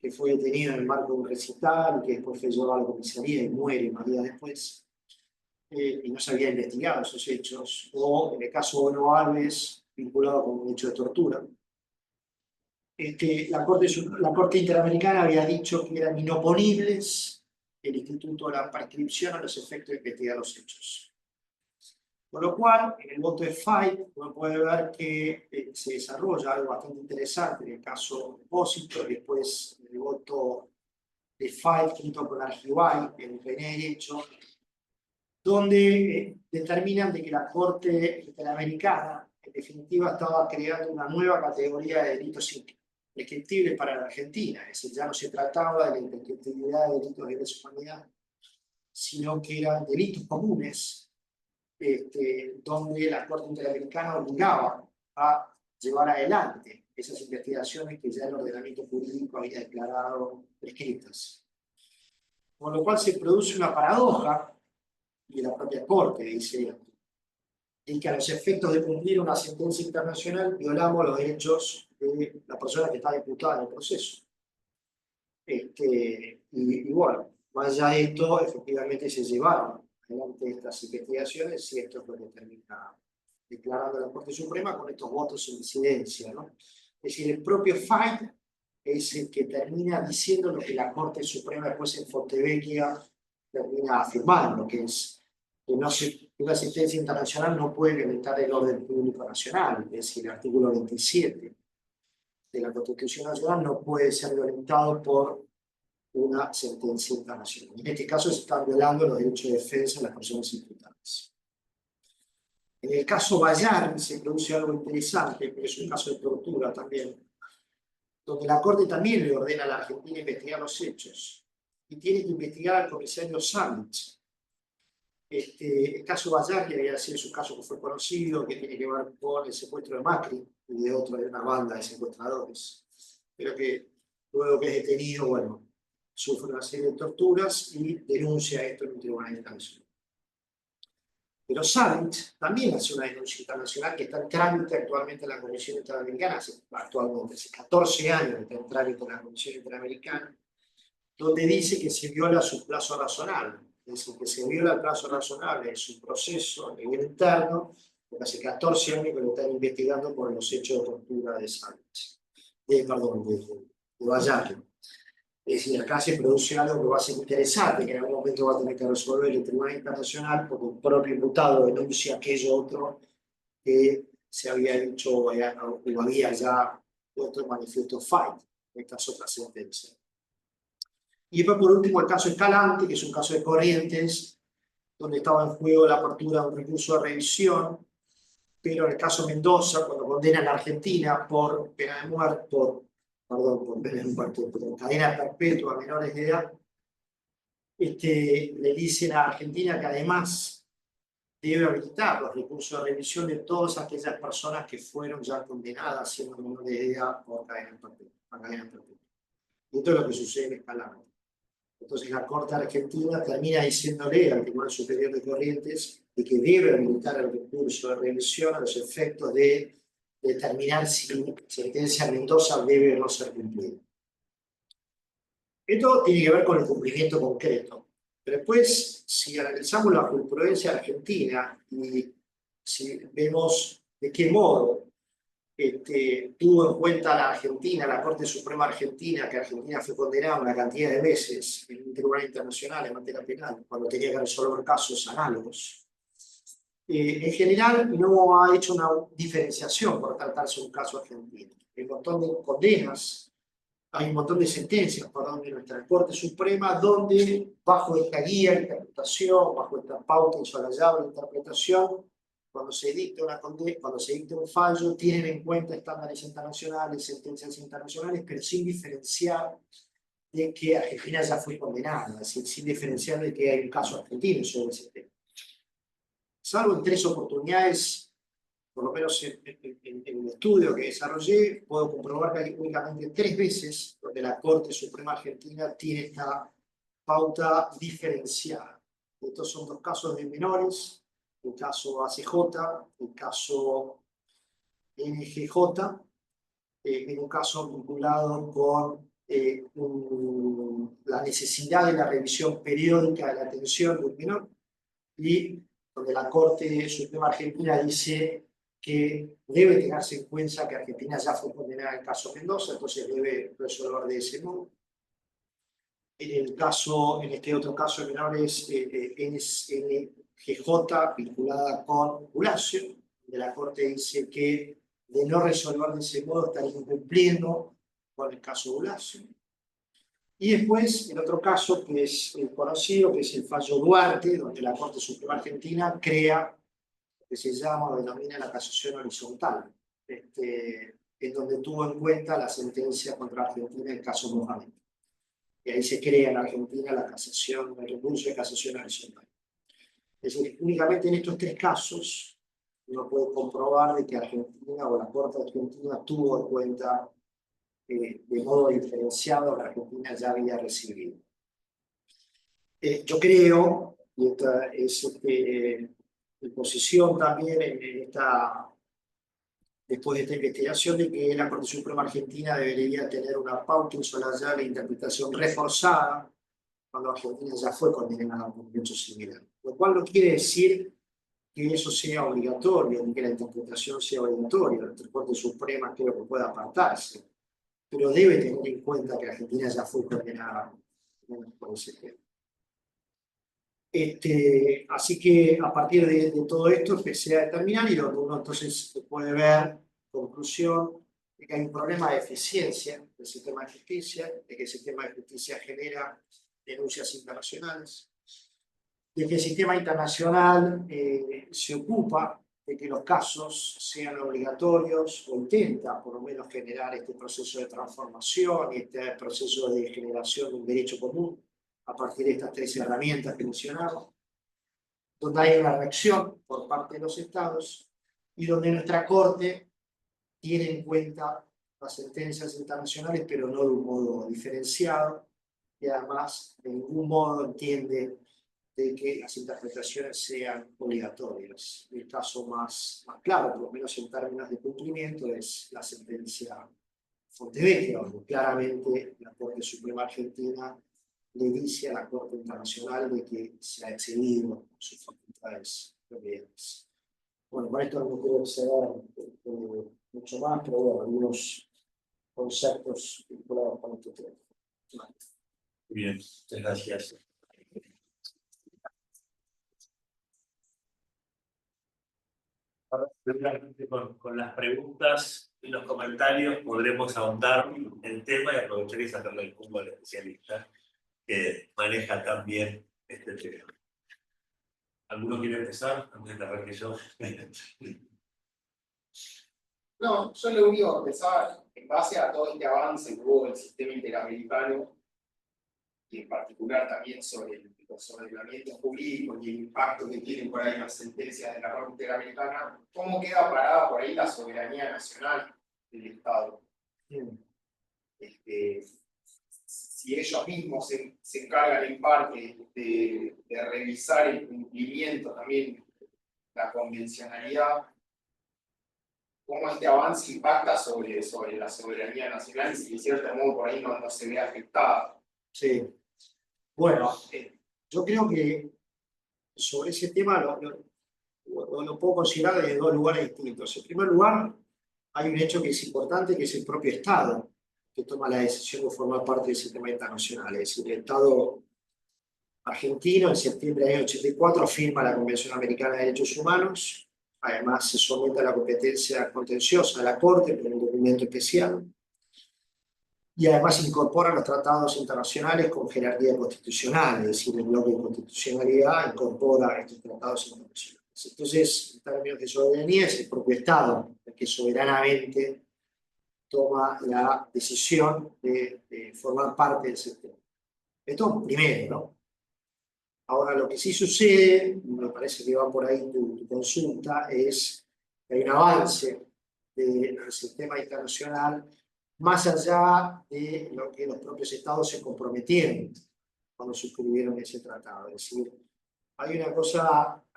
fue detenido en el marco de un recital, que después fue llevado a la comisaría y muere unos días después, y no se había investigado esos hechos, o en el caso Bueno Alves, vinculado con un hecho de tortura. La Corte Interamericana había dicho que eran inoponibles el instituto de la prescripción a los efectos de investigar los hechos. Con lo cual, en el voto de Fight, uno puede ver que se desarrolla algo bastante interesante en el caso Espósito, y después en el voto de Fight junto con Argibay, en René Derecho, donde determinan de que la Corte Interamericana, en definitiva, estaba creando una nueva categoría de delitos imprescriptibles para la Argentina. Es decir, ya no se trataba de la imprescriptibilidad de delitos de lesa humanidad, sino que eran delitos comunes, donde la Corte Interamericana obligaba a llevar adelante esas investigaciones que ya el ordenamiento jurídico había declarado prescritas. Con lo cual se produce una paradoja, y la propia Corte dice esto, en que a los efectos de cumplir una sentencia internacional violamos los derechos de la persona que está imputada en el proceso. Y bueno, más allá de esto, efectivamente se llevaron adelante estas investigaciones, y esto es lo que termina declarando la Corte Suprema con estos votos en disidencia, ¿no? Es decir, el propio Fight es el que termina diciendo lo que la Corte Suprema después en Fontevecchia termina afirmando, que es que una sentencia internacional no puede violentar el orden público nacional, es decir, el artículo 27 de la Constitución Nacional no puede ser violentado por una sentencia internacional. En este caso se están violando los derechos de defensa de las personas imputadas. En el caso Bayar se produce algo interesante, porque es un caso de tortura también, donde la Corte también le ordena a la Argentina investigar los hechos, y tiene que investigar al comisario Sánchez. El caso Bayar, que había sido su caso que fue conocido, que tiene que ver con el secuestro de Macri y de una banda de secuestradores, pero que luego que es detenido, bueno, sufre una serie de torturas y denuncia esto en un tribunal internacional. Pero Sánchez también hace una denuncia internacional que está en trámite actualmente en la Comisión Interamericana, actualmente hace 14 años que está en trámite en la Comisión Interamericana, donde dice que se viola su plazo razonable, es decir, que se viola el plazo razonable en su proceso a nivel interno, porque hace 14 años que lo están investigando por los hechos de tortura de Sánchez, de Bayar. Es decir, acá se produce algo que va a ser interesante, que en algún momento va a tener que resolver el Tribunal Internacional, porque el propio imputado denuncia aquello otro que se había dicho o había ya puesto en manifiesto Fight, estas otras sentencias. Y después, por último, el caso Escalante, que es un caso de Corrientes, donde estaba en juego la apertura de un recurso de revisión, pero en el caso Mendoza, cuando condenan a la Argentina por pena de muerte, por pena de muerte, por cadena perpetua a menores de edad, le dicen a Argentina que además debe habilitar los recursos de revisión de todas aquellas personas que fueron ya condenadas siendo menores de edad por cadena perpetua. Y esto es lo que sucede en Escalante. Entonces la Corte Argentina termina diciéndole al Tribunal Superior de Corrientes de que debe habilitar el recurso de revisión a los efectos de determinar si la sentencia Mendoza debe o no ser cumplida. Esto tiene que ver con el cumplimiento concreto. Pero después, si analizamos la jurisprudencia argentina y si vemos de qué modo tuvo en cuenta la Argentina, la Corte Suprema Argentina, que Argentina fue condenada una cantidad de veces en un tribunal internacional en materia penal, cuando tenía que resolver casos análogos. En general, no ha hecho una diferenciación por tratarse de un caso argentino. Hay un montón de condenas, hay un montón de sentencias, perdón, de nuestra Corte Suprema, donde bajo esta guía de interpretación, bajo esta pauta insolayable de interpretación, cuando se dicta un fallo, tienen en cuenta estándares internacionales, sentencias internacionales, pero sin diferenciar de que Argentina ya fue condenada, es decir, sin diferenciar de que hay un caso argentino sobre ese tema. Salvo en 3 oportunidades, por lo menos en el estudio que desarrollé, puedo comprobar que hay únicamente 3 veces donde la Corte Suprema Argentina tiene esta pauta diferenciada. Estos son 2 casos de menores, el caso ACJ, el caso NGJ, en un caso vinculado con la necesidad de la revisión periódica de la atención del menor, y donde la Corte Suprema Argentina dice que debe tenerse en cuenta que Argentina ya fue condenada en el caso Mendoza, entonces debe resolver de ese modo. En este otro caso de menores, NGJ vinculada con Bulacio, de la Corte dice que de no resolver de ese modo estaría incumpliendo con el caso Bulacio. Y después, el otro caso que es conocido, que es el fallo Duarte, donde la Corte Suprema Argentina crea lo que se llama o denomina la casación horizontal, en donde tuvo en cuenta la sentencia contra Argentina en el caso Mohamed. Y ahí se crea en Argentina la casación, el recurso de casación horizontal. Es decir, únicamente en estos 3 casos uno puede comprobar de que Argentina o la Corte Argentina tuvo en cuenta de modo diferenciado la Argentina ya había recibido. Yo creo, y esta es mi posición también después de esta investigación, de que la Corte Suprema Argentina debería tener una pauta insolayable de interpretación reforzada cuando Argentina ya fue condenada por un hecho similar. Lo cual no quiere decir que eso sea obligatorio, ni que la interpretación sea obligatoria. La Corte Suprema creo que puede apartarse, pero debe tener en cuenta que Argentina ya fue condenada por ese tema. Así que a partir de todo esto empecé a determinar, y lo que uno entonces puede ver, conclusión, de que hay un problema de eficiencia del sistema de justicia, de que el sistema de justicia genera denuncias internacionales, de que el sistema internacional se ocupa de que los casos sean obligatorios o intenta por lo menos generar este proceso de transformación y este proceso de generación de un derecho común a partir de estas tres herramientas que mencionamos, donde hay una reacción por parte de los estados y donde nuestra Corte tiene en cuenta las sentencias internacionales, pero no de un modo diferenciado, y además de ningún modo entiende de que las interpretaciones sean obligatorias. El caso más claro, por lo menos en términos de cumplimiento, es la sentencia Fontevecchia, donde claramente la Corte Suprema Argentina le dice a la Corte Internacional de que se ha excedido sus facultades propias. Bueno, con esto no quiero exceder mucho más, pero bueno, algunos conceptos vinculados con este tema. Bien, muchas gracias. Ahora, seguramente con las preguntas y los comentarios podremos ahondar en el tema y aprovechar y sacarle el punto al especialista que maneja también este tema. ¿Alguno quiere empezar antes de arranque yo? No, yo lo único que pensaba, en base a todo este avance que hubo en el sistema interamericano, y en particular también sobre los ordenamientos jurídicos y el impacto que tienen por ahí las sentencias de la Corte Interamericana, ¿cómo queda parada por ahí la soberanía nacional del Estado? Si ellos mismos se encargan en parte de revisar el cumplimiento también, la convencionalidad, cómo este avance impacta sobre la soberanía nacional y si de cierto modo por ahí no se ve afectada. Sí. Bueno, yo creo que sobre ese tema lo puedo considerar desde dos lugares distintos. En primer lugar, hay un hecho que es importante, que es el propio Estado, que toma la decisión de formar parte del sistema internacional. Es decir, el Estado argentino en septiembre del año 84 firma la Convención Americana de Derechos Humanos, además se somete a la competencia contenciosa de la Corte por un documento especial, y además incorpora los tratados internacionales con jerarquía constitucional, es decir, el bloque de constitucionalidad incorpora estos tratados internacionales. Entonces, en términos de soberanía, es el propio Estado el que soberanamente toma la decisión de formar parte del sistema. Esto primero, ¿no? Ahora, lo que sí sucede, me parece que va por ahí tu consulta, es que hay un avance del sistema internacional más allá de lo que los propios estados se comprometieron cuando suscribieron ese tratado. Es decir, hay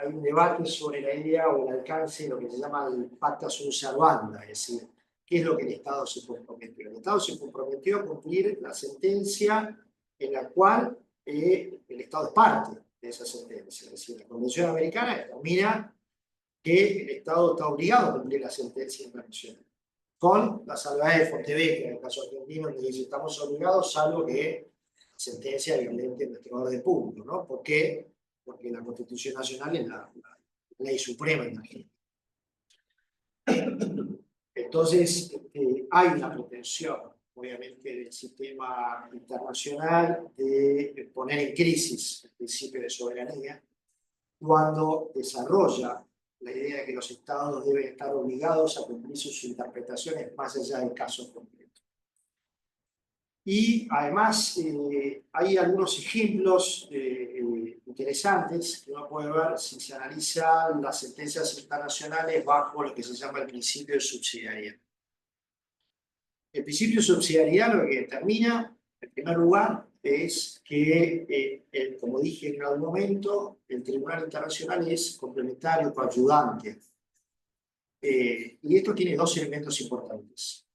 un debate sobre la idea o el alcance de lo que se llama el pacta sunt servanda, es decir, ¿qué es lo que el Estado se comprometió? El Estado se comprometió a cumplir la sentencia en la cual el Estado es parte de esa sentencia. Es decir, la Convención Americana determina que el Estado está obligado a cumplir la sentencia internacional, con la salvedad de Fontevecchia, en el caso argentino, donde dice estamos obligados, salvo que la sentencia violente nuestro orden público, ¿no? ¿Por qué? Porque la Constitución Nacional es la ley suprema en Argentina. Entonces, hay una pretensión, obviamente, del sistema internacional de poner en crisis el principio de soberanía cuando desarrolla la idea de que los estados deben estar obligados a cumplir sus interpretaciones más allá del caso concreto. Y además hay algunos ejemplos interesantes que uno puede ver si se analizan las sentencias internacionales bajo lo que se llama el principio de subsidiariedad. El principio de subsidiariedad lo que determina, en primer lugar, es que, como dije en algún momento, el Tribunal Internacional es complementario, coayudante. Y esto tiene dos elementos importantes.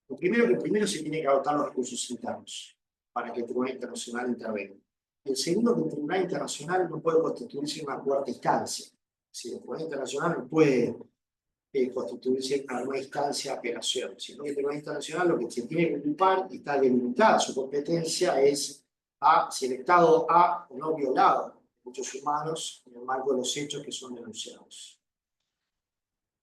Lo primero, que primero se tiene que agotar los recursos internos para que el Tribunal Internacional intervenga. El segundo, que el Tribunal Internacional no puede constituirse en una cuarta instancia. Si el Tribunal Internacional no puede constituirse en una instancia de apelación, sino que el Tribunal Internacional lo que se tiene que ocupar, y está delimitada su competencia, es si el Estado ha o no violado derechos humanos en el marco de los hechos que son denunciados.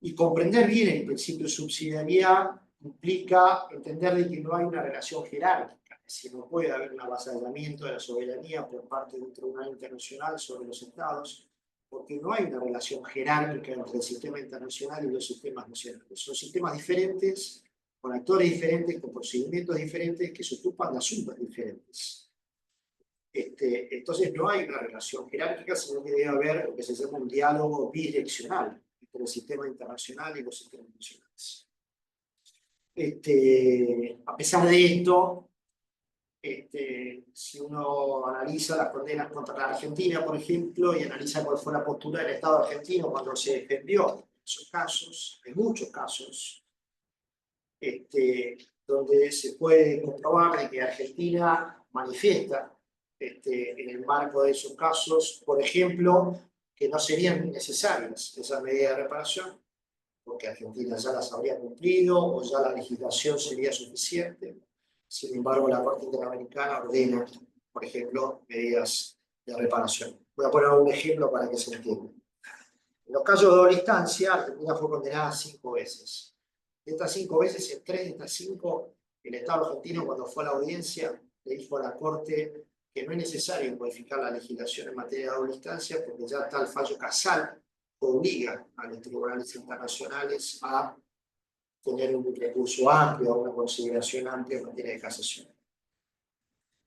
Y comprender bien el principio de subsidiariedad implica entender de que no hay una relación jerárquica, es decir, no puede haber un avasallamiento de la soberanía por parte de un tribunal internacional sobre los estados, porque no hay una relación jerárquica entre el sistema internacional y los sistemas nacionales. Son sistemas diferentes, con actores diferentes, con procedimientos diferentes, que se ocupan de asuntos diferentes. Entonces no hay una relación jerárquica, sino que debe haber lo que se llama un diálogo bidireccional entre el sistema internacional y los sistemas nacionales. A pesar de esto, si uno analiza las condenas contra la Argentina, por ejemplo, y analiza cuál fue la postura del Estado argentino cuando se defendió en esos casos, en muchos casos, donde se puede comprobar de que Argentina manifiesta en el marco de esos casos, por ejemplo, que no serían necesarias esas medidas de reparación, porque Argentina ya las habría cumplido o ya la legislación sería suficiente. Sin embargo, la Corte Interamericana ordena, por ejemplo, medidas de reparación. Voy a poner un ejemplo para que se entienda. En los casos de doble instancia, Argentina fue condenada 5 veces. De estas 5 veces, en 3 de estas 5, el Estado argentino, cuando fue a la audiencia, le dijo a la Corte que no es necesario modificar la legislación en materia de doble instancia, porque ya está el fallo Casal, que obliga a los tribunales internacionales a tener un recurso amplio, una consideración amplia en materia de casación.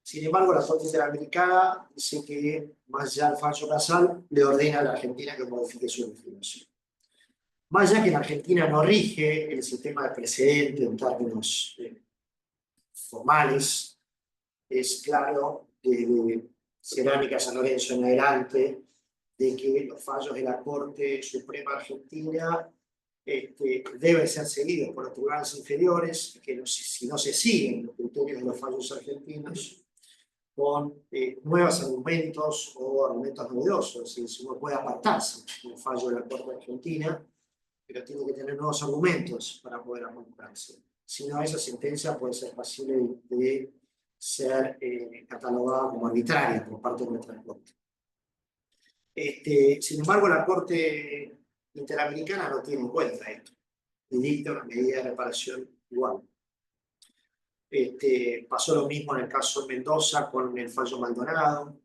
Sin embargo, la Corte Interamericana dice que, más allá del fallo Casal, le ordena a la Argentina que modifique su legislación. Más allá que en Argentina no rige el sistema de precedente en términos formales, es claro, de Cerámica San Lorenzo en adelante, de que los fallos de la Corte Suprema Argentina deben ser seguidos por los tribunales inferiores, que si no se siguen los criterios de los fallos argentinos, con nuevos argumentos o argumentos novedosos. Es decir, uno puede apartarse del fallo de la Corte Argentina, pero tiene que tener nuevos argumentos para poder apartarse. Si no, esa sentencia puede ser pasible de ser catalogada como arbitraria por parte de nuestra Corte. Sin embargo, la Corte Interamericana no tiene en cuenta esto y dicta una medida de reparación igual. Pasó lo mismo en el caso de Mendoza con el fallo Maldonado.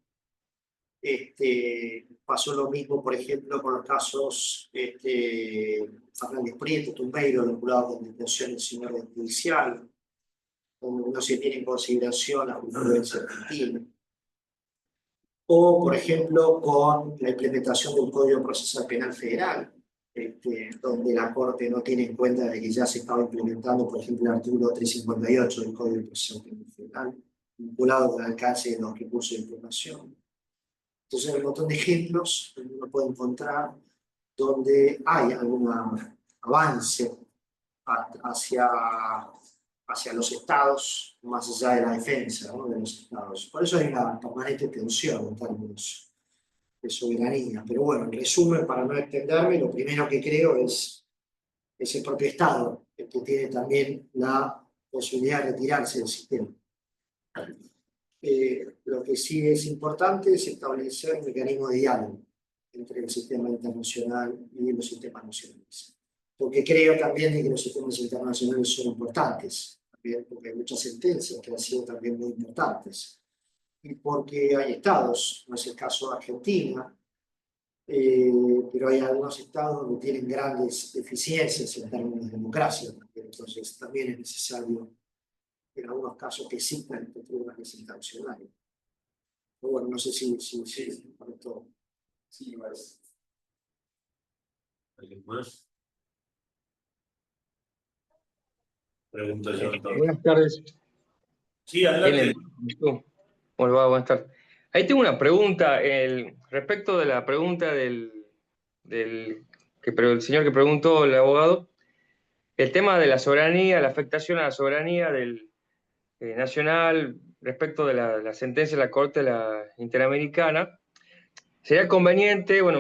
Pasó lo mismo, por ejemplo, con los casos Fernández Prieto, Tumbeiro, vinculados con detención del señor judicial, donde no se tiene en consideración la jurisprudencia argentina. O, por ejemplo, con la implementación del Código Procesal Penal Federal, donde la Corte no tiene en cuenta de que ya se estaba implementando, por ejemplo, el artículo 358 del Código Procesal Penal Federal, vinculado con el alcance de los recursos de información. Entonces, hay un montón de ejemplos que uno puede encontrar donde hay algún avance hacia los estados, más allá de la defensa, ¿no?, de los estados. Por eso hay una permanente tensión en términos de soberanía. Pero bueno, en resumen, para no extenderme, lo primero que creo es el propio Estado, el que tiene también la posibilidad de retirarse del sistema. Lo que sí es importante es establecer un mecanismo de diálogo entre el sistema internacional y los sistemas nacionales. Porque creo también de que los sistemas internacionales son importantes, también porque hay muchas sentencias que han sido también muy importantes. Y porque hay estados, no es el caso de Argentina, pero hay algunos estados donde tienen grandes deficiencias en términos de democracia. Entonces también es necesario, en algunos casos, que existan estos tribunales internacionales. Pero bueno, no sé si para esto. Sí, pues. ¿Alguien más? Pregunto yo. Buenas tardes. Sí, adelante. ¿Cómo va? Buenas tardes. Ahí tengo una pregunta respecto de la pregunta del señor que preguntó, el abogado, el tema de la soberanía, la afectación a la soberanía nacional respecto de la sentencia de la Corte Interamericana. Sería conveniente, bueno,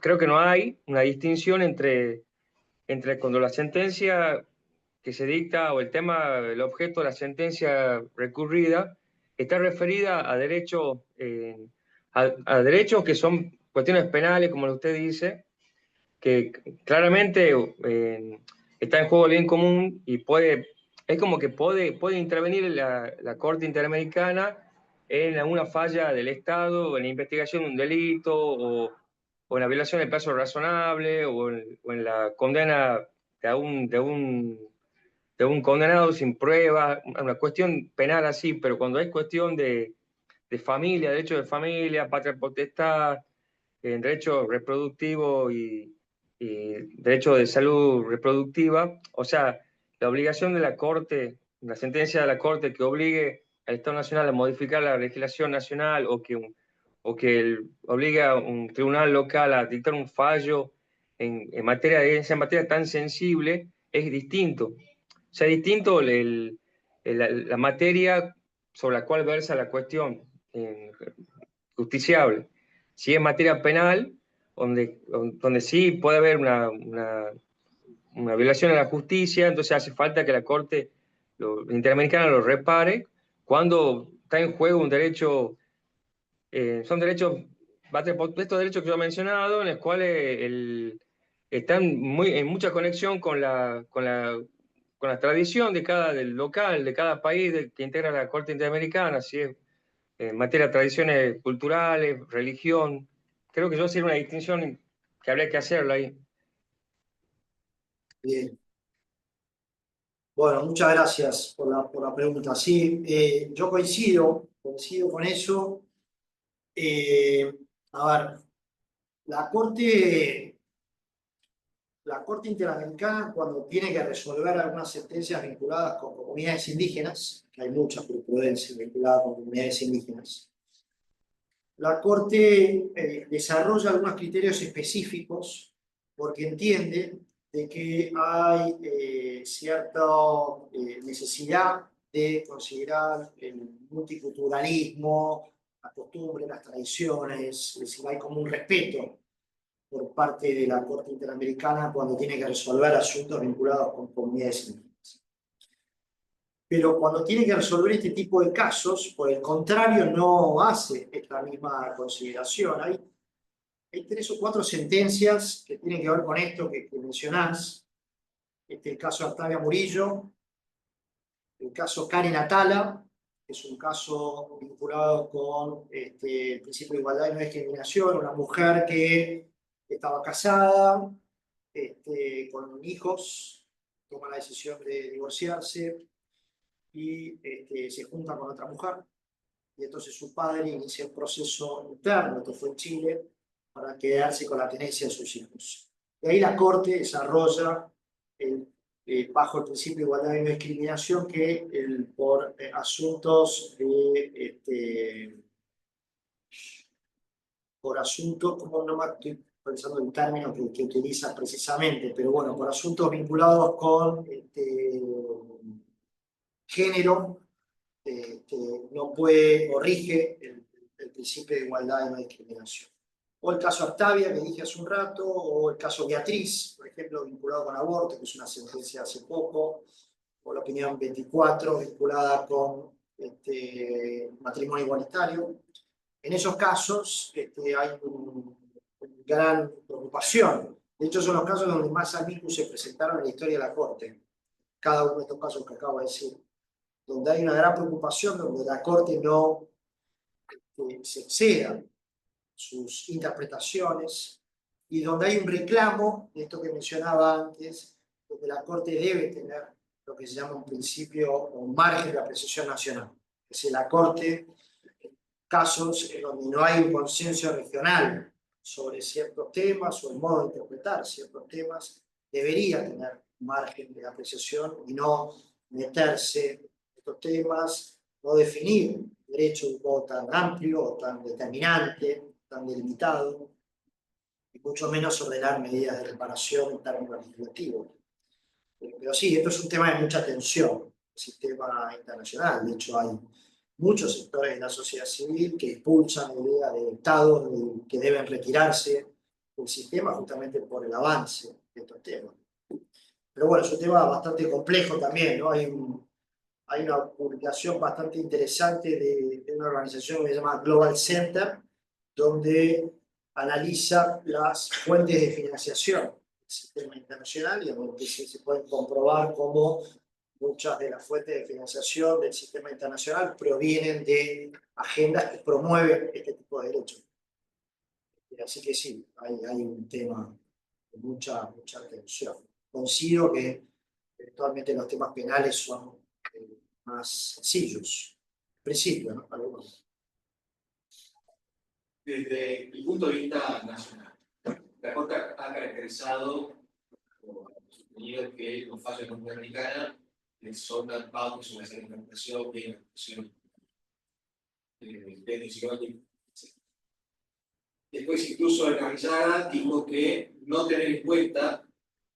creo que no hay una distinción entre cuando la sentencia que se dicta o el objeto de la sentencia recurrida está referida a derechos, a derechos que son cuestiones penales, como usted dice, que claramente está en juego el bien común y es como que puede intervenir la Corte Interamericana en alguna falla del Estado, en la investigación de un delito, o en la violación del plazo razonable, o en la condena de un condenado sin prueba, una cuestión penal así, pero cuando es cuestión de familia, derecho de familia, patria potestad, derecho reproductivo y derecho de salud reproductiva, o sea, la obligación de la Corte, la sentencia de la Corte que obligue al Estado Nacional a modificar la legislación nacional obliga a un tribunal local a dictar un fallo en esa materia tan sensible, es distinto. O sea, es distinto la materia sobre la cual versa la cuestión justiciable. Si es materia penal, donde sí puede haber una violación a la justicia, entonces hace falta que la Corte Interamericana lo repare cuando está en juego un derecho, son derechos, estos derechos que yo he mencionado, en los cuales están en mucha conexión con la tradición del local, de cada país que integra la Corte Interamericana, si es en materia de tradiciones culturales, religión. Creo que yo sería una distinción que habría que hacerla ahí. Bien. Bueno, muchas gracias por la pregunta. Sí, yo coincido con eso. A ver, la Corte Interamericana, cuando tiene que resolver algunas sentencias vinculadas con comunidades indígenas, que hay mucha jurisprudencia vinculada con comunidades indígenas, la Corte desarrolla algunos criterios específicos porque entiende de que hay cierta necesidad de considerar el multiculturalismo, las costumbres, las tradiciones, es decir, hay como un respeto por parte de la Corte Interamericana cuando tiene que resolver asuntos vinculados con comunidades indígenas. Pero cuando tiene que resolver este tipo de casos, por el contrario, no hace esta misma consideración. Hay 3 o 4 sentencias que tienen que ver con esto que mencionás. El caso Octavia Murillo, el caso Karen Atala, que es un caso vinculado con el principio de igualdad y no discriminación, una mujer que estaba casada, con hijos, toma la decisión de divorciarse y se junta con otra mujer. Y entonces su padre inicia un proceso interno, esto fue en Chile, para quedarse con la tenencia de sus hijos. Y ahí la Corte desarrolla, bajo el principio de igualdad y no discriminación, que por asuntos como no me estoy pensando en términos que utiliza precisamente, pero bueno, por asuntos vinculados con género, no puede o rige el principio de igualdad y no discriminación. O el caso Octavia, que dije hace un rato, o el caso Beatriz, por ejemplo, vinculado con aborto, que es una sentencia hace poco, o la opinión 24, vinculada con matrimonio igualitario. En esos casos hay una gran preocupación. De hecho, son los casos donde más amicus se presentaron en la historia de la Corte. Cada uno de estos casos que acabo de decir. Donde hay una gran preocupación, donde la Corte no se exceda sus interpretaciones y donde hay un reclamo, de esto que mencionaba antes, donde la Corte debe tener lo que se llama un principio o un margen de apreciación nacional. Es decir, la Corte, en casos en donde no hay un consenso regional sobre ciertos temas o el modo de interpretar ciertos temas, debería tener un margen de apreciación y no meterse en estos temas, no definir derecho de un modo tan amplio o tan determinante, tan delimitado, y mucho menos ordenar medidas de reparación en términos legislativos. Pero sí, esto es un tema de mucha tensión, el sistema internacional. De hecho, hay muchos sectores de la sociedad civil que impulsan la idea de estados que deben retirarse del sistema justamente por el avance de estos temas. Pero bueno, es un tema bastante complejo también, ¿no? Hay una publicación bastante interesante de una organización que se llama Global Center, donde analiza las fuentes de financiación sistema internacional y en el que se pueden comprobar cómo muchas de las fuentes de financiación del sistema internacional provienen de agendas que promueven este tipo de derechos. Así que sí, hay un tema de mucha atención. Considero que eventualmente los temas penales son más sencillos, en principio, ¿no? Algunos. Desde el punto de vista nacional, la Corte ha caracterizado o sostenido que los fallos de la Corte Americana son adaptados a la interpretación de la interpretación del siglo XX. Después, incluso el Arriaga dijo que no tener en cuenta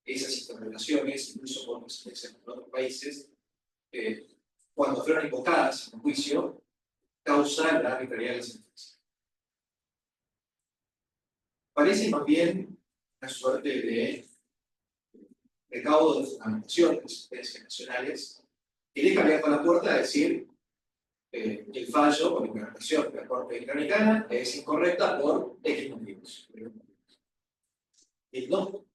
esas interpretaciones, incluso por experiencias en otros países, cuando fueron invocadas en un juicio, causa la arbitrariedad de la sentencia. Parece más bien una suerte de recaudo de fundamentación de las sentencias nacionales y deja abierta la puerta a decir el fallo o la interpretación de la Corte Interamericana es incorrecta por X motivos. Y no.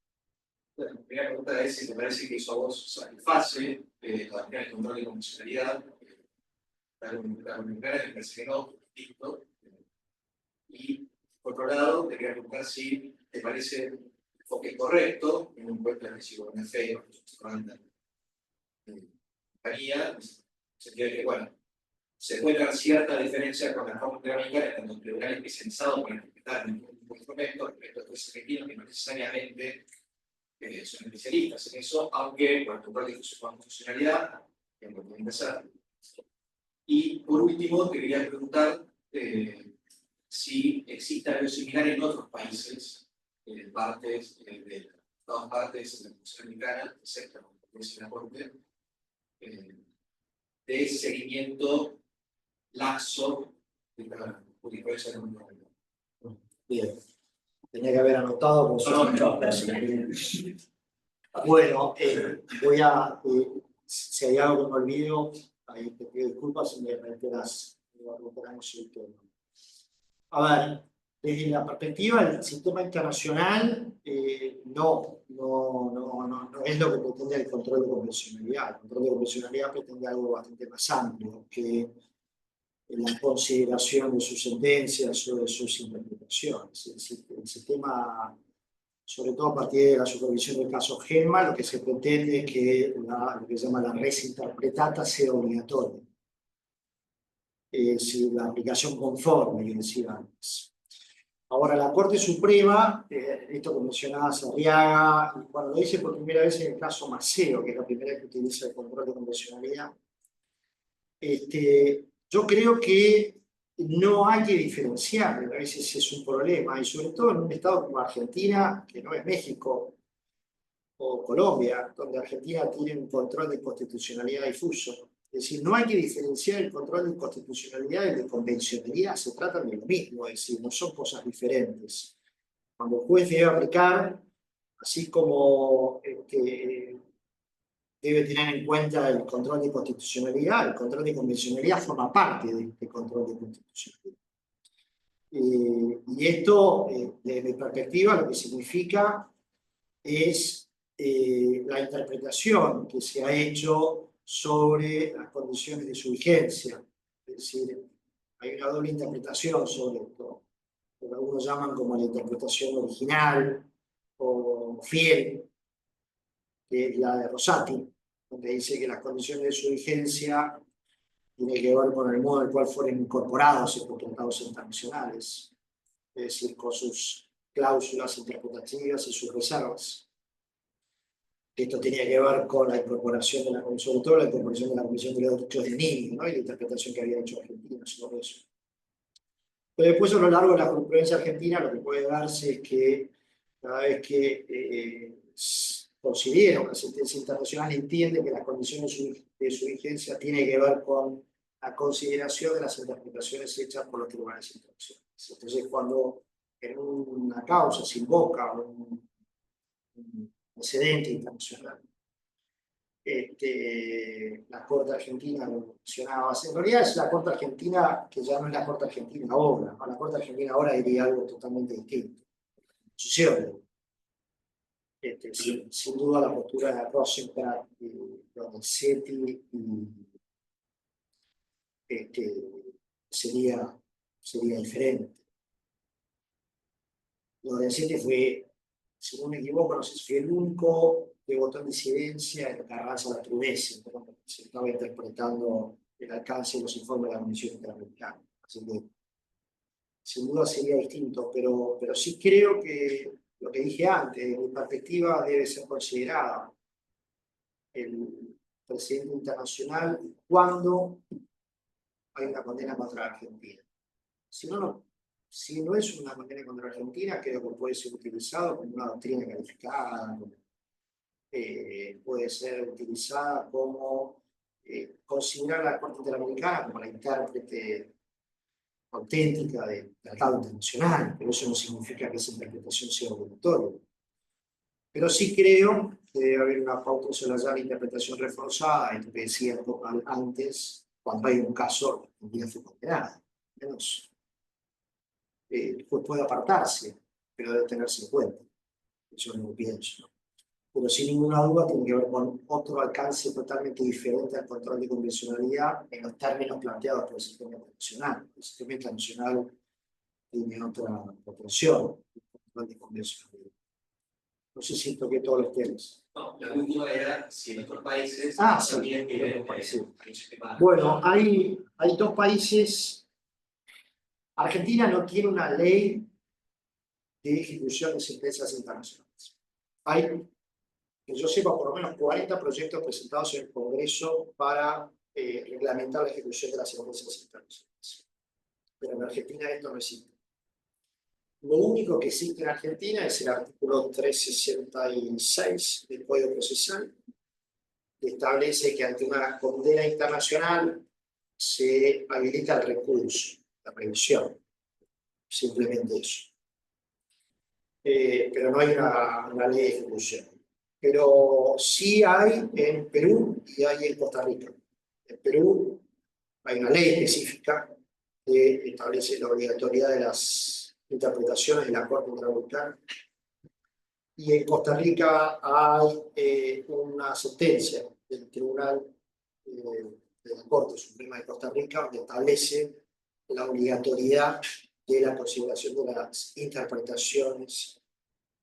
La primera pregunta es si te parece que eso a vos satisface la doctrina del control de convencionalidad. La Interamericana me parece que no, distinto. Y por otro lado, te quería preguntar si te parece el enfoque correcto, en un cuento de si una fe o una compañía, se entiende que, bueno, se puede dar cierta diferencia con la norma interamericana en los tribunales especializados para interpretar un instrumento respecto a jueces argentinos que no necesariamente son especialistas en eso, aunque por el control de constitucionalidad, que lo pueden hacer. Y por último, te quería preguntar si existe algo similar en otros países, partes de todas partes de la Constitución Americana, excepto la Corte, de seguimiento laxo de la jurisprudencia de la Unión Europea. Bien. Tenía que haber anotado con Bueno, voy a, si hay algo que me olvido, ahí te pido disculpas y me reiterarás el tema. A ver, desde la perspectiva del sistema internacional, no es lo que pretende el control de convencionalidad. El control de convencionalidad pretende algo bastante más amplio, que la consideración de sus sentencias o de sus interpretaciones. El sistema, sobre todo a partir de la supervisión del caso Gelman, lo que se pretende es que lo que se llama la res interpretata sea obligatoria. Es decir, la aplicación conforme, que decía antes. Ahora, la Corte Suprema, esto que mencionabas Arriaga, bueno, lo dice por primera vez en el caso Maceo, que es la primera vez que utiliza el control de convencionalidad. Yo creo que no hay que diferenciar, a veces es un problema, y sobre todo en un estado como Argentina, que no es México o Colombia, donde Argentina tiene un control de constitucionalidad difuso. Es decir, no hay que diferenciar el control de constitucionalidad y el de convencionalidad, se tratan de lo mismo, es decir, no son cosas diferentes. Cuando el juez debe aplicar, así como debe tener en cuenta el control de constitucionalidad, el control de convencionalidad forma parte de este control de constitucionalidad. Y esto, desde mi perspectiva, lo que significa es la interpretación que se ha hecho sobre las condiciones de su vigencia. Es decir, hay una doble interpretación sobre esto, lo que algunos llaman como la interpretación original o fiel, que es la de Rosati, donde dice que las condiciones de su vigencia tienen que ver con el modo en el cual fueron incorporados estos tratados internacionales, es decir, con sus cláusulas interpretativas y sus reservas. Esto tenía que ver con la incorporación de la Convención, sobre todo la incorporación de la Convención de los Derechos del Niño, ¿no? Y la interpretación que había hecho Argentina sobre eso. Pero después, a lo largo de la jurisprudencia argentina, lo que puede darse es que cada vez que considera una sentencia internacional, entiende que las condiciones de su vigencia tienen que ver con la consideración de las interpretaciones hechas por los tribunales internacionales. Entonces, cuando en una causa se invoca un precedente internacional, la Corte Argentina lo mencionaba, en realidad es la Corte Argentina que ya no es la Corte Argentina ahora, ¿no? La Corte Argentina ahora diría algo totalmente distinto. Sin duda la postura de Rosenblatt, Lorenzetti sería diferente. Lorenzetti fue, si no me equivoco, no sé si fue el único que votó en disidencia en Carranza la Trudez, cuando se estaba interpretando el alcance de los informes de la Comisión Interamericana. Así que sin duda sería distinto, pero sí creo que lo que dije antes, mi perspectiva debe ser considerada el presidente internacional cuando hay una condena contra Argentina. Si no es una condena contra Argentina, creo que puede ser utilizado como una doctrina calificada, puede ser utilizada como considerar a la Corte Interamericana como la intérprete auténtica del tratado internacional, pero eso no significa que esa interpretación sea obligatoria. Pero sí creo que debe haber una pauta solayar de interpretación reforzada, esto que decía antes, cuando hay un caso que Argentina fue condenada. Menos puede apartarse, pero debe tenerse en cuenta. Eso es lo que pienso. Pero sin ninguna duda tiene que ver con otro alcance totalmente diferente al control de convencionalidad en los términos planteados por el sistema internacional. El sistema internacional tiene otra proporción, el control de convencionalidad. No sé si toqué todos los temas. No, la última era si en otros países sí, también en otros países. sistema. Bueno, hay dos países. Argentina no tiene una ley de ejecución de sentencias internacionales. Hay, que yo sepa, por lo menos 40 proyectos presentados en el Congreso para reglamentar la ejecución de las sentencias internacionales. Pero en Argentina esto no existe. Lo único que existe en Argentina es el artículo 366 del Código Procesal, que establece que ante una condena internacional se habilita el recurso, la previsión. Simplemente eso. Pero no hay una ley de ejecución. Pero sí hay en Perú y hay en Costa Rica. En Perú hay una ley específica que establece la obligatoriedad de las interpretaciones de la Corte Interamericana. Y en Costa Rica hay una sentencia del Tribunal de la Corte Suprema de Costa Rica donde establece la obligatoriedad de la consideración de las interpretaciones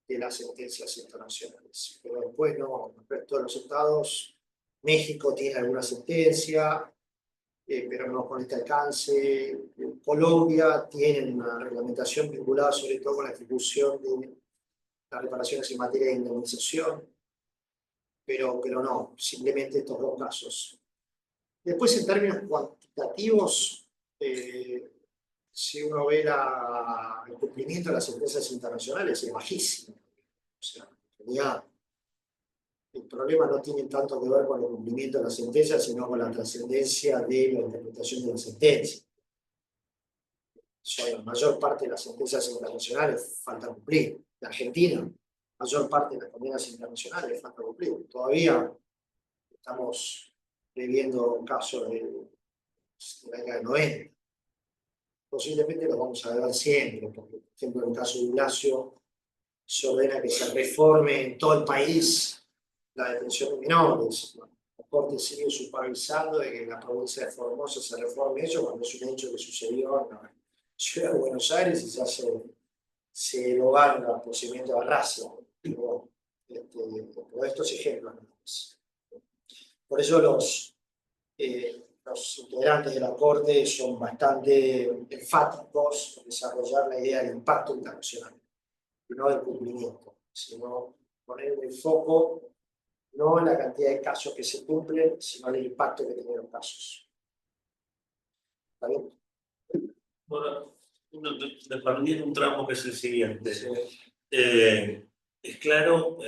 de las sentencias internacionales. Pero después no, respecto a los estados, México tiene alguna sentencia, pero no con este alcance. Colombia tiene una reglamentación vinculada sobre todo con la ejecución de las reparaciones en materia de indemnización, pero no, simplemente estos dos casos. Después, en términos cuantitativos, si uno ve el cumplimiento de las sentencias internacionales, es bajísimo. O sea, en realidad, el problema no tiene tanto que ver con el cumplimiento de las sentencias, sino con la trascendencia de la interpretación de la sentencia. O sea, la mayor parte de las sentencias internacionales falta cumplir. En Argentina, la mayor parte de las condenas internacionales falta cumplir. Todavía estamos viviendo casos de la década de 90. Posiblemente los vamos a ver siempre, porque, por ejemplo, en el caso de Blasio, se ordena que se reforme en todo el país la detención de menores. Bueno, la Corte sigue supervisando de que en la provincia de Formosa se reforme eso, cuando es un hecho que sucedió en la ciudad de Buenos Aires y ya se lograron los procedimientos de raza. Pero estos ejemplos. Por eso los integrantes de la Corte son bastante enfáticos en desarrollar la idea del impacto internacional, y no del cumplimiento, sino poner el foco no en la cantidad de casos que se cumplen, sino en el impacto que tienen los casos. ¿Está bien? Bueno, desarrollé un tramo que es el siguiente. Sí. Es claro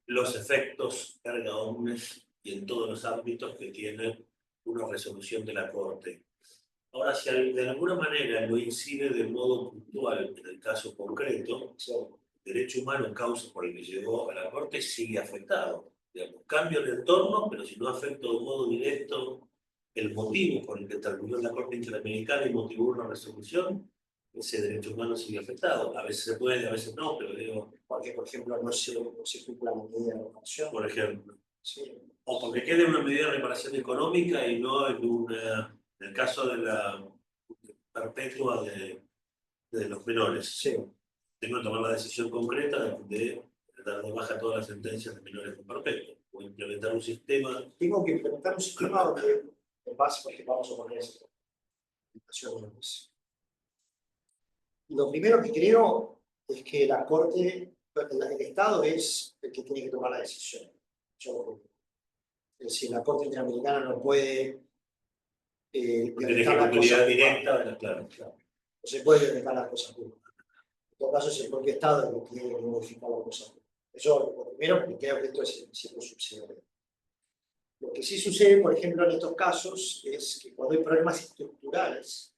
los efectos carga omnes y en todos los ámbitos que tiene una resolución de la Corte. Ahora, si de alguna manera no incide de modo puntual en el caso concreto, el derecho humano en causa por el que llegó a la Corte sigue afectado. Digamos, cambio el entorno, pero si no afecta de modo directo el motivo por el que terminó la Corte Interamericana y motivó una resolución, ese derecho humano sigue afectado. A veces se puede, a veces no, pero digo, porque, por ejemplo, no se cumpla la medida de reparación. por ejemplo. Sí. O porque quede una medida de reparación económica y no en el caso de la perpetua de los menores. Sí. Tengo que tomar la decisión concreta de dar de baja todas las sentencias de menores con perpetua, o implementar un sistema. Tengo que implementar un sistema donde, en base, porque vamos a poner esa implementación. Lo primero que creo es que la Corte, el Estado es el que tiene que tomar la decisión. Es decir, la Corte Interamericana no puede Porque tiene violentar las ejecutoriedad cosas directa públicas. de las claro. No se puede violentar las cosas públicas. En todo caso, es el propio Estado el que tiene que modificar las cosas públicas. Eso lo primero, porque creo que esto es el principio subsidiario. Lo que sí sucede, por ejemplo, en estos casos, es que cuando hay problemas estructurales,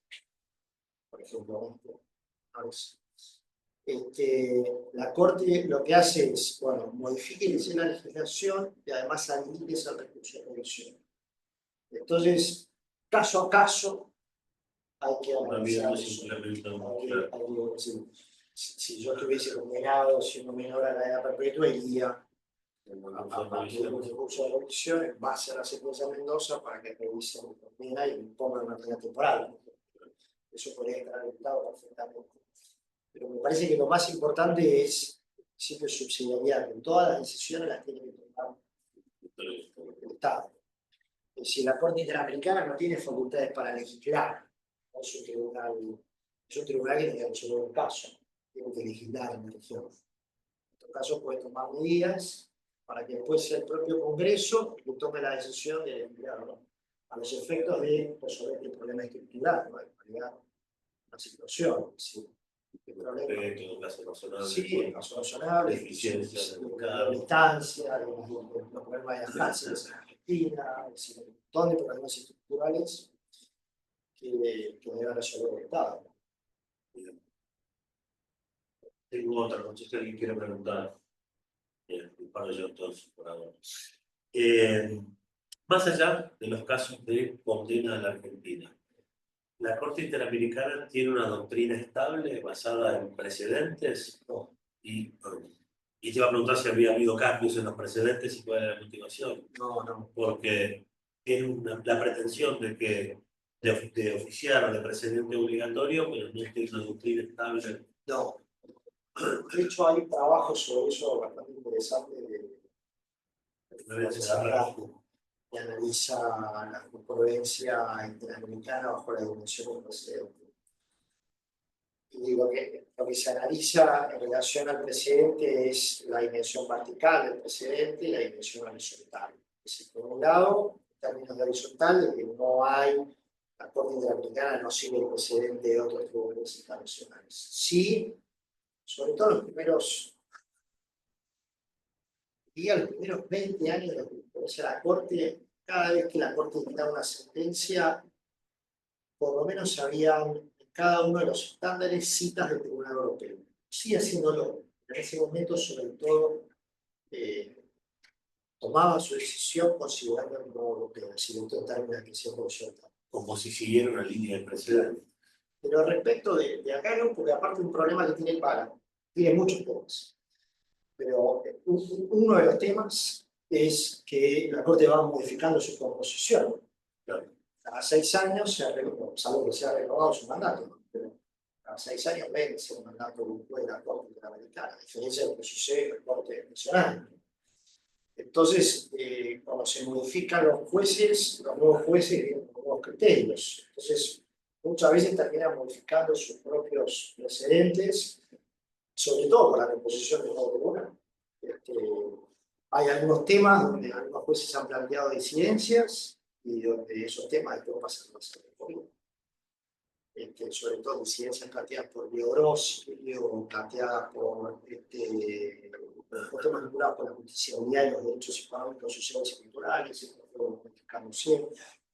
por ejemplo, la Corte lo que hace es, bueno, modifique la legislación y además habilite esa recurso de revisión. Entonces, caso a caso, hay que analizar eso. Si yo estuviese condenado siendo menor a la edad perpetua, iría a partir de un recurso de revisión en base a la sentencia de Mendoza para que revisen mi condena y me pongan una pena temporal. Eso podría estar habilitado perfectamente. Pero me parece que lo más importante es el principio de subsidiariedad. En todas las decisiones las tiene que tomar el Estado. Es decir, la Corte Interamericana no tiene facultades para legislar. No es un tribunal que tiene que resolver un caso. Tiene que legislar en la región. En todo caso, puede tomar medidas para que después sea el propio Congreso que tome la decisión de legislarlo a los efectos de resolver el problema estructural, ¿no? En realidad, una situación. ¿Sí? El problema. En caso razonable. Sí, en caso razonable, Deficiencia del la mercado. distancia, los problemas de las cárceles en Argentina, es decir, un montón de problemas estructurales que debe resolver el Estado. Tengo otra, no sé si alguien quiere preguntar. Paro yo entonces por ahora. Más allá de los casos de condena a la Argentina, ¿la Corte Interamericana tiene una doctrina estable basada en precedentes? No, Y te iba a preguntar si había habido cambios en los precedentes y cuál era la motivación. no. Porque tiene la pretensión de oficiar o de precedente obligatorio, pero no tiene una doctrina estable. No. De hecho, hay trabajos sobre eso bastante interesantes que analiza la concurrencia interamericana bajo la dimensión del precedente. Y lo que se analiza en relación al precedente es la dimensión vertical del precedente y la dimensión horizontal. Es decir, por un lado, en términos de horizontal, de que no hay, la Corte Interamericana no sigue el precedente de otros tribunales internacionales. Sí, sobre todo los primeros 20 años de la jurisprudencia de la Corte, cada vez que la Corte dictaba una sentencia, por lo menos habían en cada uno de los estándares citas del Tribunal Europeo. Sigue haciéndolo. En ese momento, sobre todo, tomaba su decisión considerando el Tribunal Europeo, es decir, en todo términos que sea horizontal. Como si siguiera una línea de precedente. Pero respecto de acá no, porque aparte un problema que tiene el PARA, tiene muchos temas. Pero uno de los temas es que la Corte va modificando su composición. Claro. Cada 6 años, salvo que se ha renovado su mandato, ¿no? Pero cada 6 años vence el mandato de la Corte Interamericana, a diferencia de lo que sucede en la Corte Nacional. Entonces, cuando se modifican los jueces, los nuevos jueces vienen con nuevos criterios. Entonces, muchas veces terminan modificando sus propios precedentes, sobre todo por la composición del nuevo tribunal. Hay algunos temas donde algunos jueces han planteado disidencias y donde esos temas después pasan a ser recorridos. Sobre todo disidencias planteadas por Biodrossi o planteadas por los temas vinculados con la justiciabilidad y los derechos económicos, sociales y culturales,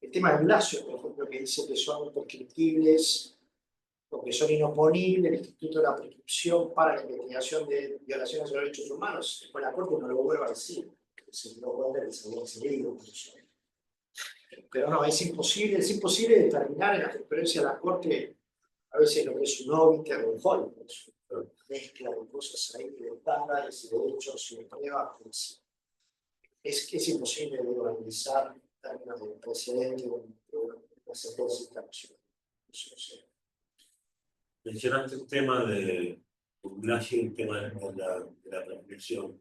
el tema de Blasio, por ejemplo, que dice que son imprescriptibles o que son inoponibles el Instituto de la Prescripción para la investigación de violaciones de los derechos humanos. Después la Corte no lo vuelve a decir, se lo vuelve a seguir. Pero no, es imposible determinar en la jurisprudencia de la Corte a veces lo que es un óbito o un Hollywood, mezcla de cosas ahí que estándares y derechos y pruebas, pues, es imposible analizar en términos de precedente de una sentencia internacional. Eso no sé. Mencionaste el tema de Ignacio, el tema de la prescripción.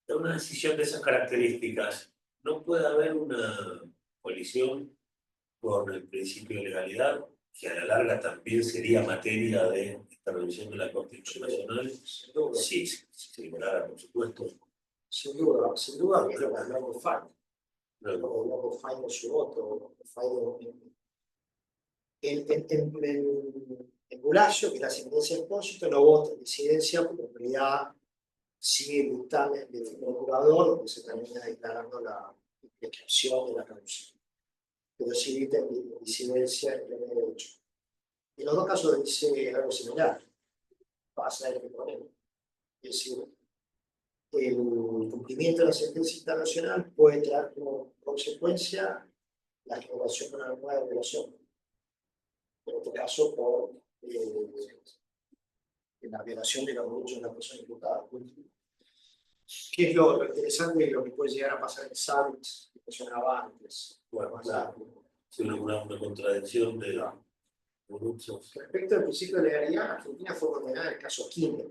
En una decisión de esas características, ¿no puede haber una colisión con el principio de legalidad, que a la larga también sería materia de esta revisión de la Corte Internacional? Sin duda, Sí, se liberara, por supuesto. sin duda, que es lo que hablamos de Fine. Lo que Fine su voto, en Bulacio, que la sentencia de Expósito, no vota en disidencia, porque en realidad sigue el dictamen del procurador, donde se termina declarando la prescripción de la causa. Pero sí evita en disidencia en el derecho. En los dos casos dice algo similar. Pasa este problema. Es decir, el cumplimiento de la sentencia internacional puede traer como consecuencia la generación de una nueva violación. En este caso, por la violación de los derechos de la persona imputada. ¿Qué es lo interesante y lo que puede llegar a pasar en SALT, que mencionaba antes? Bueno, claro. Sí, una contradicción de muchos. Respecto al principio de legalidad, Argentina fue condenada en el caso Kirchner.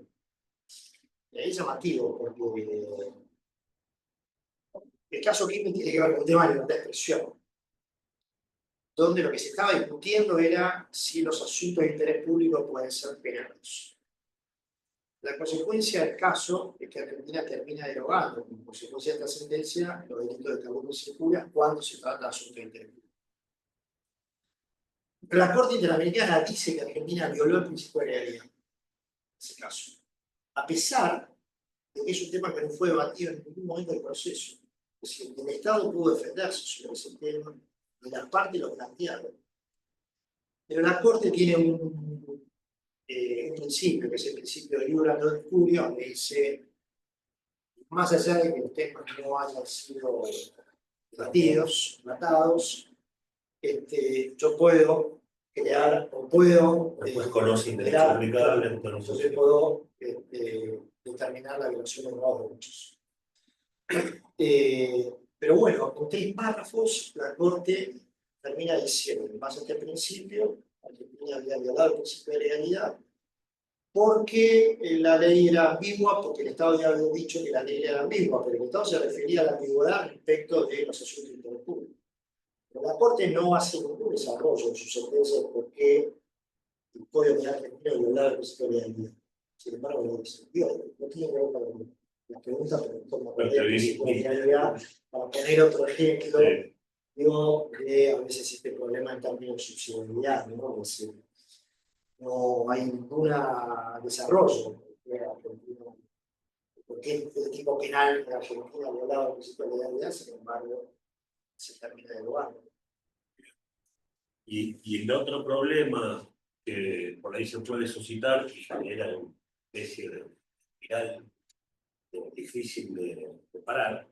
Y ahí es llamativo, porque el caso Kirchner tiene que ver con un tema de libertad de expresión, donde lo que se estaba discutiendo era si los asuntos de interés público pueden ser penados. La consecuencia del caso es que Argentina termina derogando, como consecuencia de esta sentencia, los delitos de calumnia y injuria cuando se trata de asuntos de interés público. Pero la Corte Interamericana dice que Argentina violó el principio de legalidad en ese caso, a pesar de que es un tema que no fue debatido en ningún momento del proceso. Es decir, el Estado pudo defenderse sobre ese tema, y las partes lo plantearon. Pero la Corte tiene un principio, que es el principio de libre no discurio, donde dice, más allá de que los temas no hayan sido debatidos, tratados, yo puedo crear, o puedo Después conocen derecho crear, aplicable, entonces puedo determinar la violación de los derechos. Pero bueno, con 3 párrafos, la Corte termina diciendo, en base a este principio, Argentina había violado el principio de legalidad, porque la ley era ambigua, porque el Estado ya había dicho que la ley era ambigua, pero el Estado se refería a la ambigüedad respecto de los asuntos de interés público. Pero la Corte no hace ningún desarrollo en su sentencia de por qué el Código Penal argentino violaba el principio de legalidad. Sin embargo, lo dice. No tiene que ver con la pregunta, pero en torno a el principio de legalidad, para poner otro ejemplo, sí. digo que a veces existe problema en términos de subsidiariedad, ¿no? Es decir, no hay ningún desarrollo porque el tipo penal en Argentina violaba el principio de legalidad, sin embargo, se termina derogando. Y el otro problema que por ahí se puede suscitar, y genera una especie de espiral difícil de parar,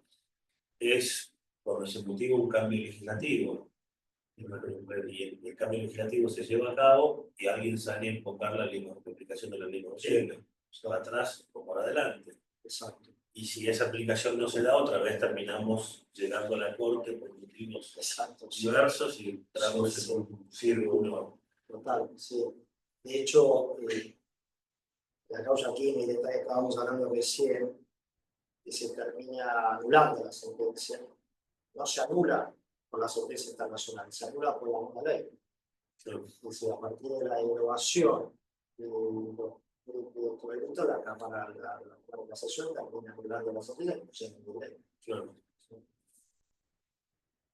es cuando se motiva un cambio legislativo. Y el cambio legislativo se lleva a cabo y alguien sale a enfocar la aplicación de la ley Morcillo. Para atrás o por adelante. Exacto. Y si esa aplicación no se da, otra vez terminamos llegando a la Corte por motivos diversos y entramos en un círculo. Total, sí. De hecho, la causa aquí en el que estábamos hablando recién, que se termina anulando la sentencia, no se anula por la sentencia internacional, se anula por la misma ley. Es decir, a partir de la derogación de la Cámara, la casación termina anulando la sentencia y no se anula la ley. Claro.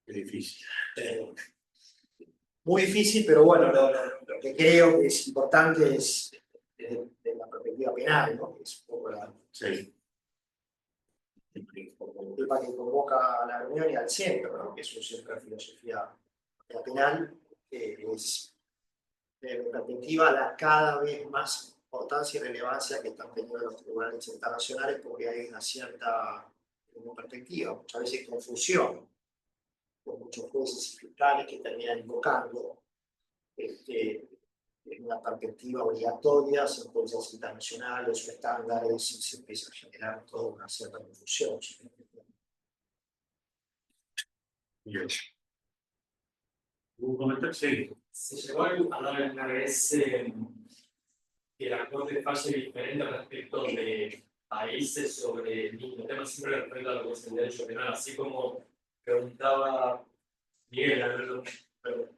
Es difícil. Muy difícil, pero bueno, lo que creo que es importante es desde la perspectiva penal, ¿no? Que es un poco la Sí. tema que convoca a la reunión y al centro, ¿no? Que es siempre la filosofía penal, es desde mi perspectiva la cada vez más importancia y relevancia que están teniendo los tribunales internacionales, porque hay una cierta perspectiva, muchas veces confusión, con muchos jueces y fiscales que terminan invocando en una perspectiva obligatoria, sentencias internacionales o estándares, y se empieza a generar toda una cierta confusión. ¿Un comentario? Sí. Se llegó a hablar una vez que la Corte falle diferente respecto de países sobre el mismo tema, siempre respecto a lo que es el derecho penal, así como preguntaba Miguel, pero,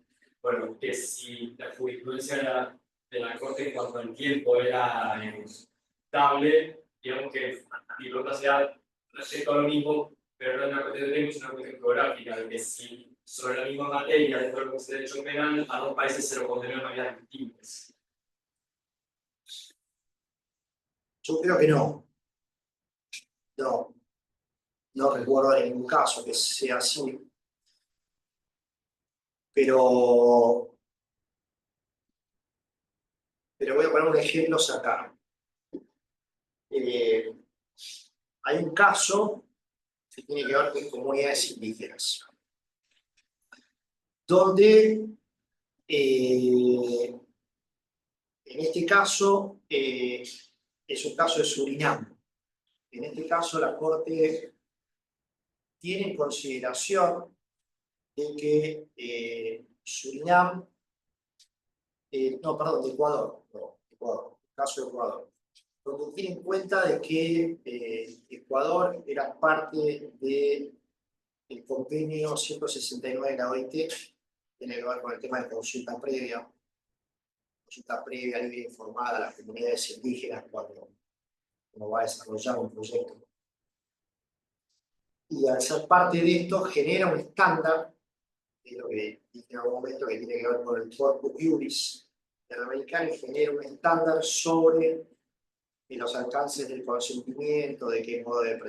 bueno, que si la jurisprudencia de la Corte en cuanto al tiempo era estable, digamos que mi pregunta sea respecto a lo mismo, pero no es una cuestión de tiempo, es una cuestión geográfica, de que si sobre la misma materia, dentro de lo que es el derecho penal, a dos países se lo condenó de maneras distintas. Yo creo que no. No recuerdo en ningún caso que sea así. Pero voy a poner un ejemplo acá. Hay un caso que tiene que ver con comunidades indígenas, donde en este caso es un caso de Surinam. En este caso la Corte tiene en consideración de que Surinam, no, perdón, de Ecuador, no, Ecuador, caso de Ecuador, donde tiene en cuenta de que Ecuador era parte del convenio 169 de la OIT, tiene que ver con el tema de consulta previa libre e informada a las comunidades indígenas cuando va a desarrollar un proyecto. Y al ser parte de esto genera un estándar, que es lo que dije en algún momento, que tiene que ver con el Corpus Juris interamericano, y genera un estándar sobre los alcances del consentimiento, de qué modo debe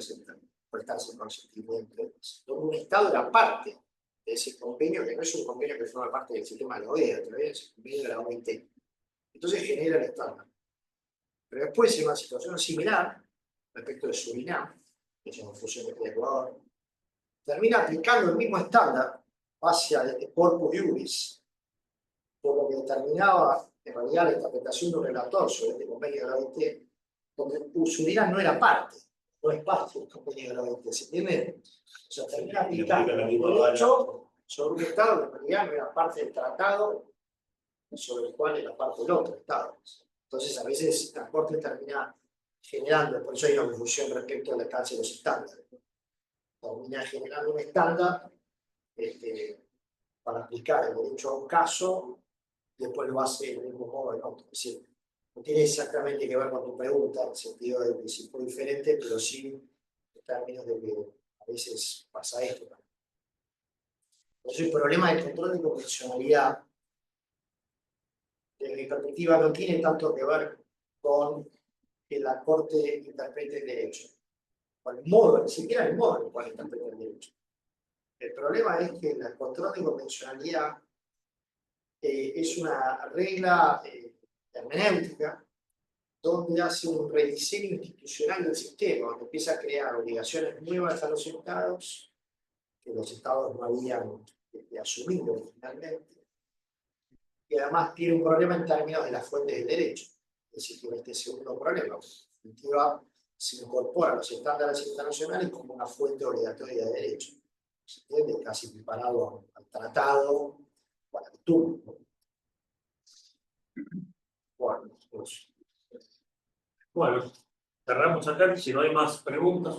prestarse el consentimiento. Un Estado era parte de ese convenio, que no es un convenio que forma parte del sistema de la OEA, es un convenio de la OIT. Entonces genera el estándar. Pero después, en una situación similar, respecto de Surinam, que es una fusión de Ecuador, termina aplicando el mismo estándar hacia el Corpus Juris, por lo que determinaba en realidad la interpretación de un relator sobre este convenio de la OIT, donde Surinam no era parte, no es parte del convenio de la OIT, ¿se entiende? O sea, termina aplicando el derecho sobre un Estado que en realidad no era parte del tratado sobre el cual era parte del otro Estado. Entonces, a veces la Corte termina generando, por eso hay una confusión respecto al alcance de los estándares. Termina generando un estándar para aplicar el derecho a un caso y después lo hace del mismo modo en otro. Es decir, no tiene exactamente que ver con tu pregunta, en el sentido de que sí fue diferente, pero sí en términos de que a veces pasa esto. Entonces, el problema del control de convencionalidad, desde mi perspectiva, no tiene tanto que ver con que la Corte interprete el derecho, con el modo, ni siquiera el modo en el cual interpreta el derecho. El problema es que el control de convencionalidad es una regla hermenéutica donde hace un rediseño institucional del sistema, donde empieza a crear obligaciones nuevas a los estados que los estados no habían asumido originalmente. Y además tiene un problema en términos de las fuentes del derecho. Es decir, tiene este segundo problema. En definitiva, se incorpora a los estándares internacionales como una fuente obligatoria de derecho. ¿Se entiende? Casi equiparado al tratado o a la actitud. Bueno, pues. Bueno, cerramos acá. Si no hay más preguntas,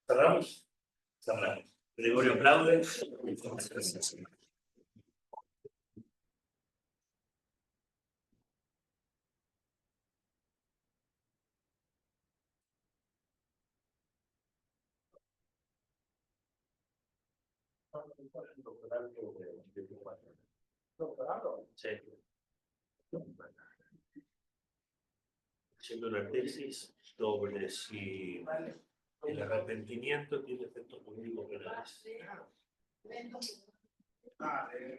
cerramos. Cerramos. Gregorio aplaude. Sí. Haciendo una tesis sobre si el arrepentimiento tiene efectos jurídicos penales.